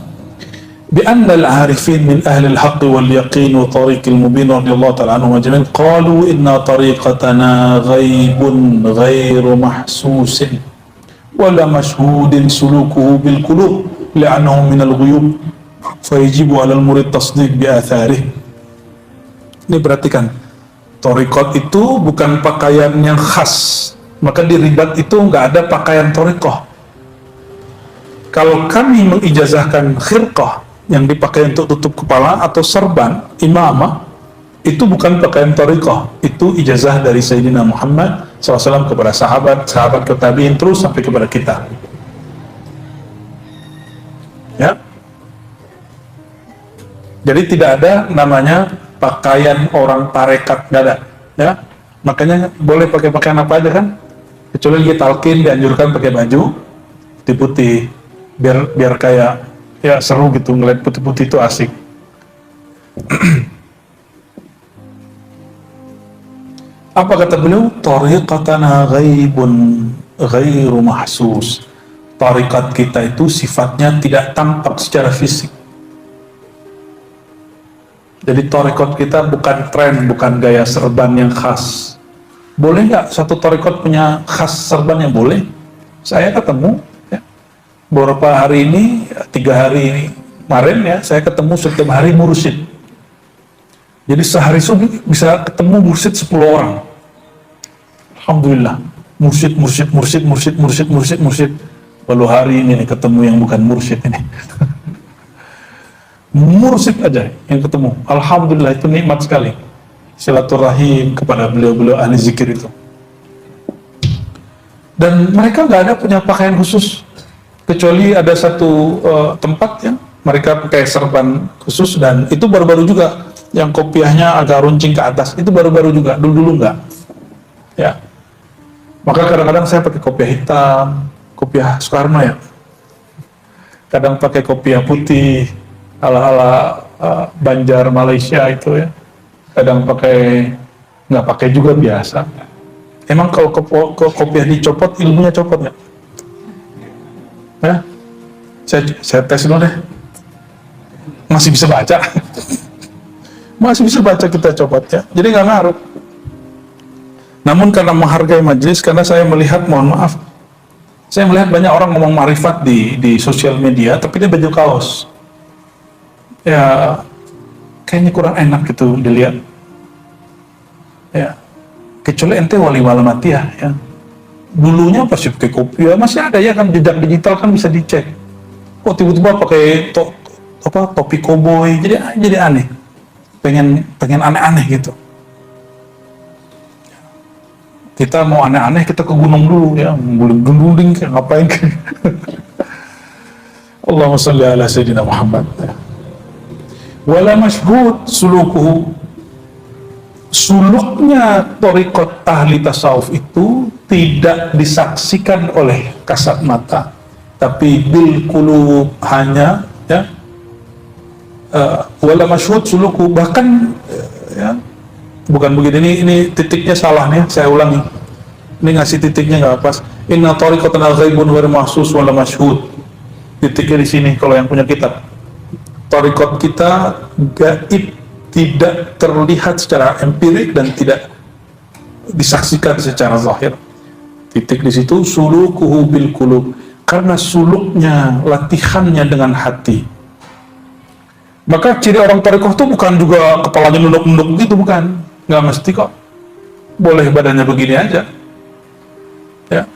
بأن العارفين من أهل الحق واليقين وطريق المبين رضي الله تعالى عنهم أجمعين قالوا إن طريقتنا غيب غير محسوس ولا مشهود سلوكه بالقلوب لأنه من الغيوب فيجب على المريد تصديق بآثاره. Ini perhatikan, thariqat itu bukan pakaian yang khas Maka di ribat itu nggak ada pakaian thariqah. Kalau kami mengijazahkan khirqah yang dipakai untuk tutup kepala atau serban imamah, itu bukan pakaian thariqah, itu ijazah dari Sayyidina Muhammad SAW kepada sahabat, sahabat ke tabi'in, terus sampai kepada kita. Ya. Jadi tidak ada namanya pakaian orang tarekat, nggak ada. Ya. Makanya boleh pakai pakaian apa aja kan? Kecuali dia talqin dianjurkan pakai baju putih-putih, biar kayak ya seru gitu, ngeliat putih-putih itu asik. Apa kata beliau? Tariqatana ghaibun ghairu mahsus. Tariqat kita itu sifatnya tidak tampak secara fisik. Jadi tariqat kita bukan tren, bukan gaya serban yang khas. Boleh nggak satu tariqat punya khas serban yang boleh? Saya ketemu beberapa hari ini, 3 hari ini kemarin ya, saya ketemu setiap hari mursyid. Jadi sehari subuh bisa ketemu mursyid 10 orang. Alhamdulillah, mursyid. Lalu hari ini nih, ketemu yang bukan mursyid ini. Mursyid aja yang ketemu. Alhamdulillah, itu nikmat sekali. Silaturahim kepada beliau-beliau ahli zikir itu. Dan mereka nggak ada punya pakaian khusus. Kecuali ada satu tempat ya, mereka pakai serban khusus, dan itu baru-baru juga, yang kopiahnya agak runcing ke atas, itu baru-baru juga, dulu-dulu enggak. Ya. Maka kadang-kadang saya pakai kopiah hitam, kopiah Soekarno ya. Kadang pakai kopiah putih, ala-ala Banjar Malaysia itu ya. Kadang pakai, nggak pakai juga biasa. Emang kalau kopiah dicopot, ilmunya copot nggak? Ya, saya tes dulu deh. Masih bisa baca. Masih bisa baca, kita copot ya. Jadi nggak ngaruh. Namun karena menghargai majelis, karena saya melihat, mohon maaf, saya melihat banyak orang ngomong marifat di sosial media, tapi dia baju kaos. Ya, kayaknya kurang enak gitu dilihat. Ya, kecuali ente wali walamatiyah ya. Dulunya pasti pakai kopiah, masih ada ya kan, jejak digital kan bisa dicek. Oh tiba-tiba pakai topi koboi, jadi aneh. Pengen aneh-aneh gitu. Kita mau aneh-aneh, kita ke gunung dulu ya, guling-guling kayak ngapain kan. Allahumma shalli ala sayyidina Muhammad. Wala mashhud sulukuhu. Suluknya thariqat ahli tasawuf itu tidak disaksikan oleh kasat mata, tapi bil qulub, hanya ya, wala mashhud suluku, bahkan ya, bukan begini, ini titiknya salah nih, saya ulangi, ini ngasih titiknya nggak pas. Inna thariqatana ghaibun wa mahsus wala mashhud, titiknya di sini kalau yang punya kitab. Thariqat kita gaib, tidak terlihat secara empirik dan tidak disaksikan secara zahir. Titik di situ, sulukuhu bil qulub, karena suluknya, latihannya dengan hati. Maka ciri orang thariqah itu bukan juga kepalanya nunduk-nunduk gitu, bukan. Nggak mesti kok. Boleh badannya begini aja. Ya.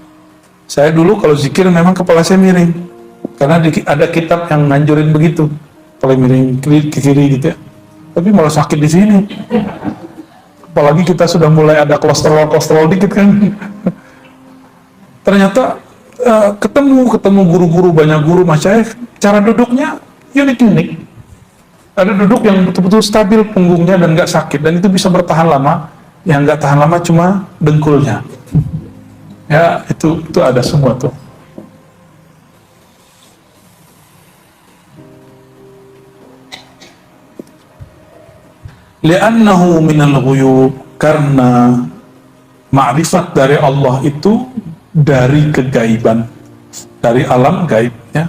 Saya dulu kalau zikir memang kepala saya miring, karena ada kitab yang nganjurin begitu, kepala miring ke kiri gitu ya. Tapi malah sakit di sini. Apalagi kita sudah mulai ada kolesterol dikit kan. Ternyata ketemu guru-guru, banyak guru masyayikh, cara duduknya unik. Ada duduk yang betul-betul stabil punggungnya dan nggak sakit, dan itu bisa bertahan lama. Yang nggak tahan lama cuma dengkulnya. Ya, itu ada semua tuh. Li'annahu minal ghuyub, karena ma'rifat dari Allah itu dari kegaiban, dari alam gaib ya.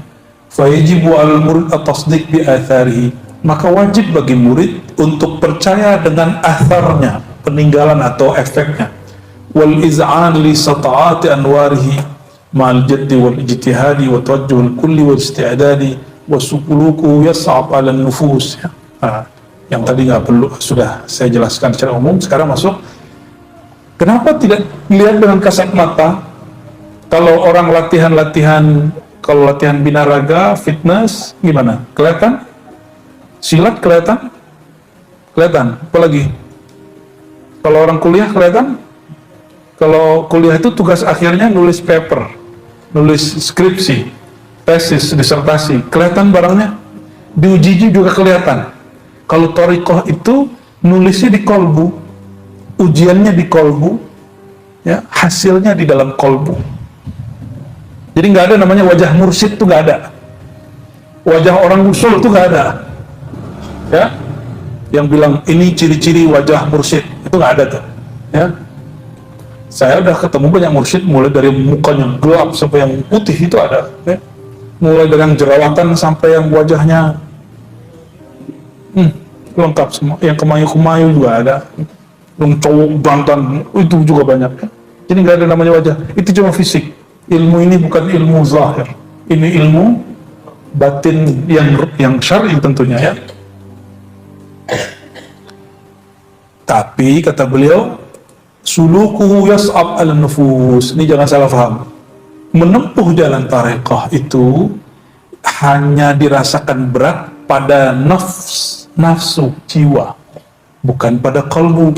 Fa yajibu al-murid at-tasdiq bi atharihi, maka wajib bagi murid untuk percaya dengan atharnya, peninggalan atau efeknya. Wal iz'an li sata'ati anwarihi ma'al jaddi wal ijtihadi wa tawajjuhul kulli wal isti'dadi wa sukuluku yas'ab 'ala an-nufus ya. Yang tadi nggak perlu, sudah saya jelaskan secara umum. Sekarang masuk Kenapa tidak lihat dengan kasat mata? Kalau orang latihan-latihan, kalau latihan binaraga, fitness, gimana? Kelihatan? Silat kelihatan? Kelihatan. Apalagi? Kalau orang kuliah kelihatan? Kalau kuliah itu tugas akhirnya nulis paper, nulis skripsi, tesis, disertasi. Kelihatan barangnya? Diuji juga kelihatan. Kalau thariqah itu nulisnya di kolbu, ujiannya di kolbu, ya, hasilnya di dalam kolbu. Jadi nggak ada namanya wajah mursyid, itu nggak ada. Wajah orang usul itu nggak ada. Ya, yang bilang ini ciri-ciri wajah mursyid, itu nggak ada tuh. Ya, saya udah ketemu banyak mursyid, mulai dari mukanya gelap sampai yang putih itu ada. Ya. Mulai dari yang jerawatan sampai yang wajahnya lengkap semua. Yang kemayu-kemayu juga ada. Yang cowok jantan itu juga banyak. Jadi nggak ada namanya wajah. Itu cuma fisik. Ilmu ini bukan ilmu zahir. Ini ilmu batin yang syar'i tentunya ya. Tapi kata beliau, sulukuhu yas'ab al-nufus. Ini jangan salah paham. Menempuh jalan tariqah itu hanya dirasakan berat pada nafsu, jiwa, bukan pada kalbu.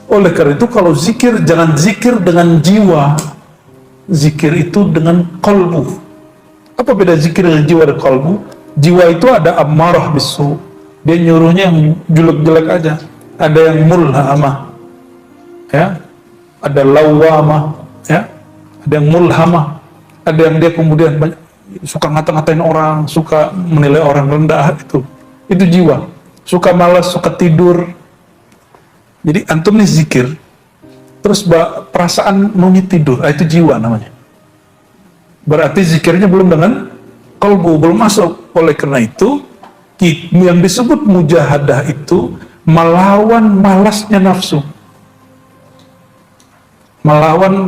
Oleh karena itu kalau zikir, jangan zikir dengan jiwa, zikir itu dengan kalbu. Apa beda zikir dengan jiwa dan kalbu? Jiwa itu ada ammarah bisu, dia nyuruhnya yang jelek-jelek aja. Ada yang mulhamah, ya, ada lawamah, ya, ada yang mulhamah, ada yang dia kemudian suka ngata-ngatain orang, suka menilai orang rendah, itu jiwa. Suka malas, suka tidur. Jadi antum nih zikir, terus perasaan maunya tidur, itu jiwa namanya. Berarti zikirnya belum dengan kalbu, belum masuk. Oleh karena itu, yang disebut mujahadah itu melawan malasnya nafsu. Melawan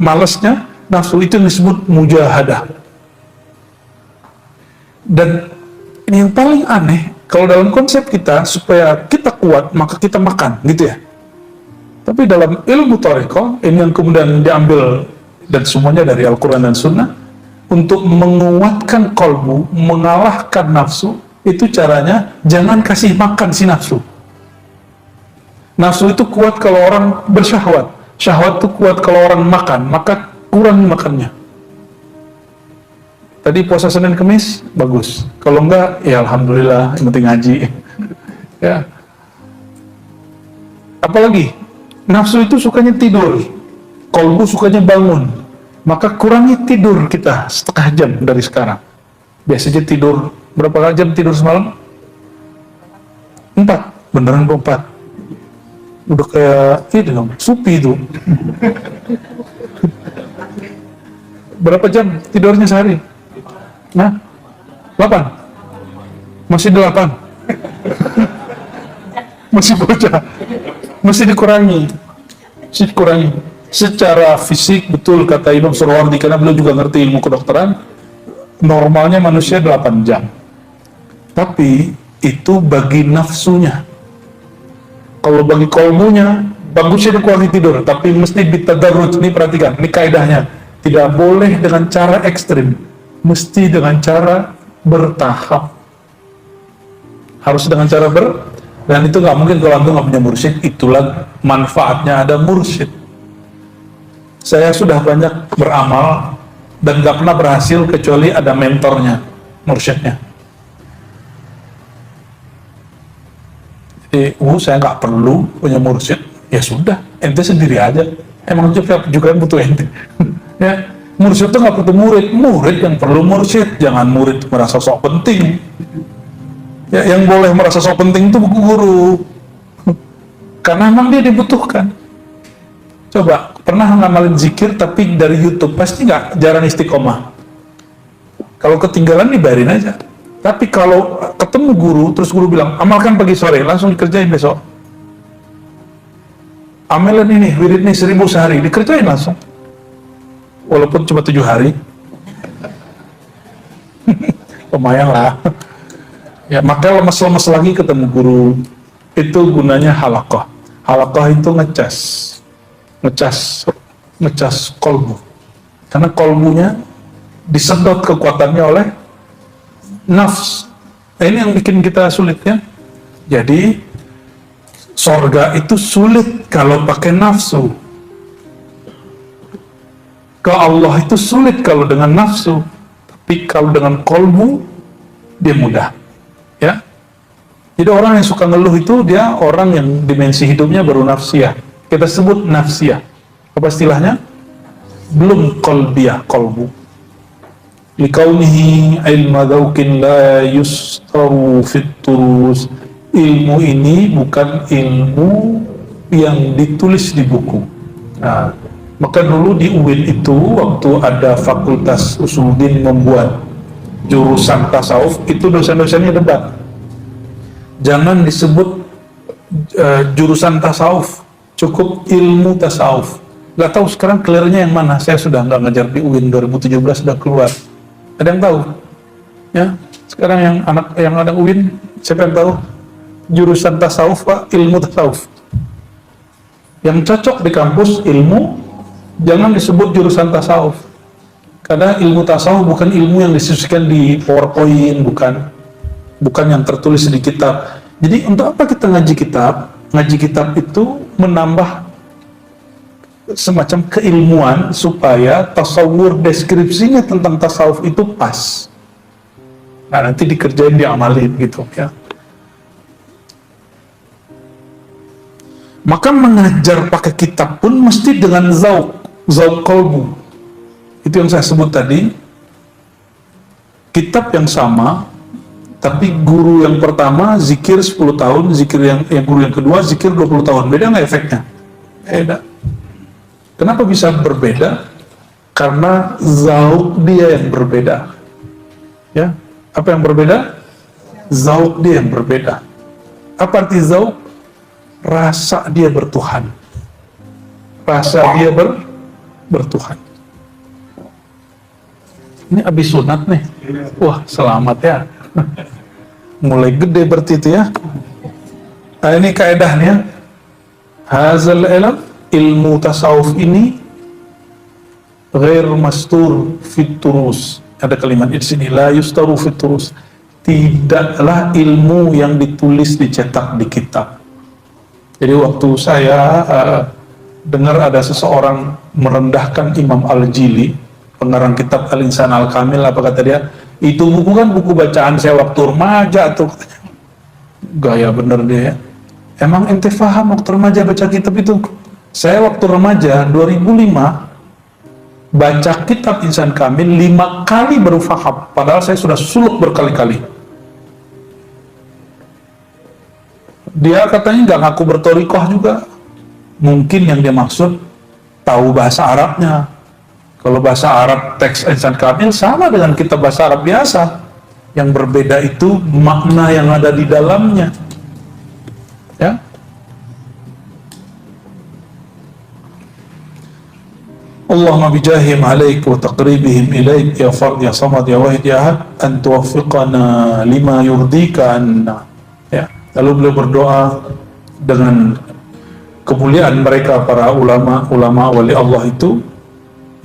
malasnya nafsu, itu yang disebut mujahadah. Dan ini yang paling aneh, kalau dalam konsep kita, supaya kita kuat, maka kita makan, gitu ya. Tapi dalam ilmu thariqah, ini yang kemudian diambil, dan semuanya dari Al-Quran dan Sunnah, untuk menguatkan kolbu, mengalahkan nafsu, itu caranya, jangan kasih makan si nafsu. Nafsu itu kuat kalau orang bersyahwat. Syahwat itu kuat kalau orang makan, maka kurangi makannya. Tadi puasa Senin Kemis, bagus. Kalau enggak, ya alhamdulillah, yang penting ngaji. Ya. Apalagi, nafsu itu sukanya tidur, kolbu sukanya bangun. Maka kurangi tidur kita setengah jam dari sekarang. Biasanya tidur, berapa jam tidur semalam? 4, beneran 4. Udah kayak itu dong, supi itu. Berapa jam tidurnya sehari? Nah, 8. Masih 8. Masih bocah. Masih dikurangi. Secara fisik, betul kata Imam Surwardi, karena beliau juga ngerti ilmu kedokteran, normalnya manusia 8 jam. Tapi itu bagi nafsunya. Kalau bagi kolbunya, bagusnya dikurangi tidur, tapi mesti ditadarruj. Ini perhatikan, ini kaidahnya. Tidak boleh dengan cara ekstrim, mesti dengan cara bertahap. Harus dengan cara dan itu nggak mungkin kalau antum nggak punya mursyid. Itulah manfaatnya ada mursyid. Saya sudah banyak beramal dan nggak pernah berhasil kecuali ada mentornya, mursyidnya. Jadi, saya nggak perlu punya mursyid. Ya sudah, ente sendiri aja. Emang juga butuh ente. Ya, mursyid itu nggak butuh murid yang perlu mursyid. Jangan murid merasa sok penting. Ya, yang boleh merasa sok penting itu guru, karena memang dia dibutuhkan. Coba pernah ngamalin zikir tapi dari YouTube, pasti nggak jarang istiqomah. Kalau ketinggalan dibayarin aja. Tapi kalau ketemu guru, terus guru bilang amalkan pagi sore, langsung dikerjain besok. Amalan ini, wirid ini 1000 sehari, dikerjain langsung. Walaupun cuma 7 hari. Lumayan lah. Ya, maka lemes-lemes lagi ketemu guru. Itu gunanya halaqah. Halaqah itu ngecas. ngecas kolbu, karena kolbunya disedot kekuatannya oleh nafs. Nah, ini yang bikin kita sulit ya. Jadi sorga itu sulit kalau pakai nafsu, ke Allah itu sulit kalau dengan nafsu, tapi kalau dengan kolbu dia mudah ya. Jadi orang yang suka ngeluh itu dia orang yang dimensi hidupnya baru nafsiyah, kita sebut nafsiyah. Apa istilahnya? Belum kolbiyah, kolbu. Likaunihi ilma dzauqin la yustaru fit turus. Ilmu ini bukan ilmu yang ditulis di buku. Nah, maka dulu di UIN itu waktu ada fakultas usuluddin membuat jurusan tasawuf, itu dosen-dosennya debat. Jangan disebut jurusan tasawuf, cukup ilmu tasawuf. Gak tahu sekarang clearnya yang mana. Saya sudah nggak ngajar di UIN 2017, sudah keluar. Ada yang tahu? Ya, sekarang yang ada UIN, siapa yang tahu? Jurusan tasawuf Pak, ilmu tasawuf. Yang cocok di kampus ilmu, jangan disebut jurusan tasawuf. Karena ilmu tasawuf bukan ilmu yang disusun di PowerPoint, bukan yang tertulis di kitab. Jadi untuk apa kita ngaji kitab? Ngaji kitab itu menambah semacam keilmuan supaya tasawur deskripsinya tentang tasawuf itu pas. Nah, nanti dikerjain, diamalin gitu ya. Maka mengajar pakai kitab pun mesti dengan zauq kolbu. Itu yang saya sebut tadi. Kitab yang sama, tapi guru yang pertama zikir 10 tahun, zikir yang guru yang kedua zikir 20 tahun. Beda nggak efeknya? Beda. Kenapa bisa berbeda? Karena zauq dia yang berbeda. Ya, apa yang berbeda? Zauq dia yang berbeda. Apa arti zauq? Rasa dia bertuhan. Rasa dia bertuhan. Ini abis sunat nih. Wah, selamat ya. Mulai gede berarti itu ya. Nah, ini kaedahnya. Hazal ilmu tasawuf ini ghair mastur fit turus. Ada kalimat di sini, la yustaru fit turus. Tidaklah ilmu yang ditulis dicetak di kitab. Jadi waktu saya dengar ada seseorang merendahkan Imam Al-Jili, pengarang kitab Al-Insan Al-Kamil, apa kata dia? Itu buku kan buku bacaan saya waktu remaja tuh. Gaya bener dia ya. Emang ente faham waktu remaja baca kitab itu? Saya waktu remaja 2005 baca kitab Insan Kamil 5 kali baru faham. Padahal saya sudah suluk berkali-kali. Dia katanya nggak ngaku bertorikoh juga. Mungkin yang dia maksud tahu bahasa Arabnya. Kalau bahasa Arab teks Insan Kamil sama dengan kitab bahasa Arab biasa. Yang berbeda itu makna yang ada di dalamnya. Ya. Allahumma bijahim alaik wa taqribihim ilaik ya fard ya samad ya wahid ya ahad an tuwaffiqana lima yurdika anna. Ya. Lalu beliau berdoa dengan kemuliaan mereka para ulama wali Allah itu,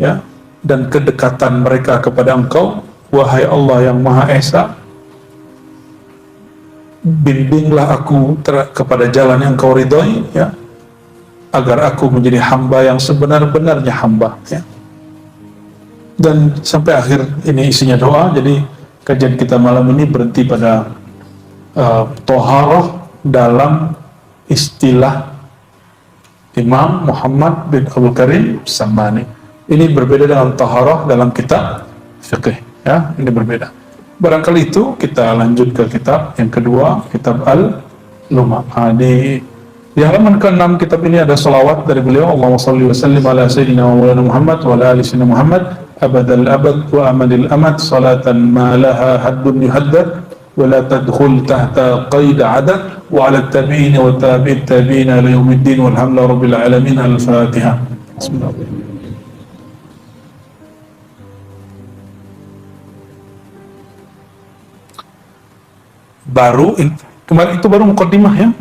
ya, dan kedekatan mereka kepada Engkau, wahai Allah yang Maha Esa, bimbinglah aku kepada jalan yang Engkau ridhoi, ya, agar aku menjadi hamba yang sebenar-benarnya hamba, ya. Dan sampai akhir ini isinya doa. Jadi kajian kita malam ini berhenti pada toharoh dalam istilah Imam Muhammad bin Abdul Karim Samani. Ini berbeda dengan toharoh dalam kitab fiqh, ya, ini berbeda. Barangkali itu kita lanjut ke kitab yang kedua, kitab Al-Lumah. Di halaman ke-6 kitab ini ada salawat dari beliau. Allahumma salli wa sallim ala sayyidina wa maulana Muhammad wa ala ali sayyidina Muhammad abadal abad wa amadil amad salatan ma laha haddun yuhaddad ولا تدخل تحت قيد عدد وعلى التابعين وتابع التابعين إلى يوم الدين والحمد لله رب العالمين. الفاتحة. بسم الله. Kemarin itu baru mukaddimah ya.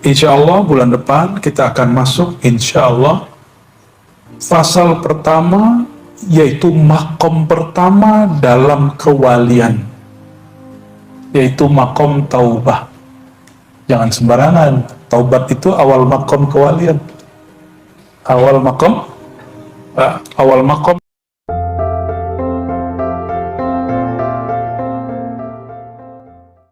Insya Allah bulan depan kita akan masuk insya Allah Fasal pertama yaitu makom pertama dalam kewalian, yaitu makom taubah. Jangan sembarangan, taubat itu awal makom kewalian. Awal makom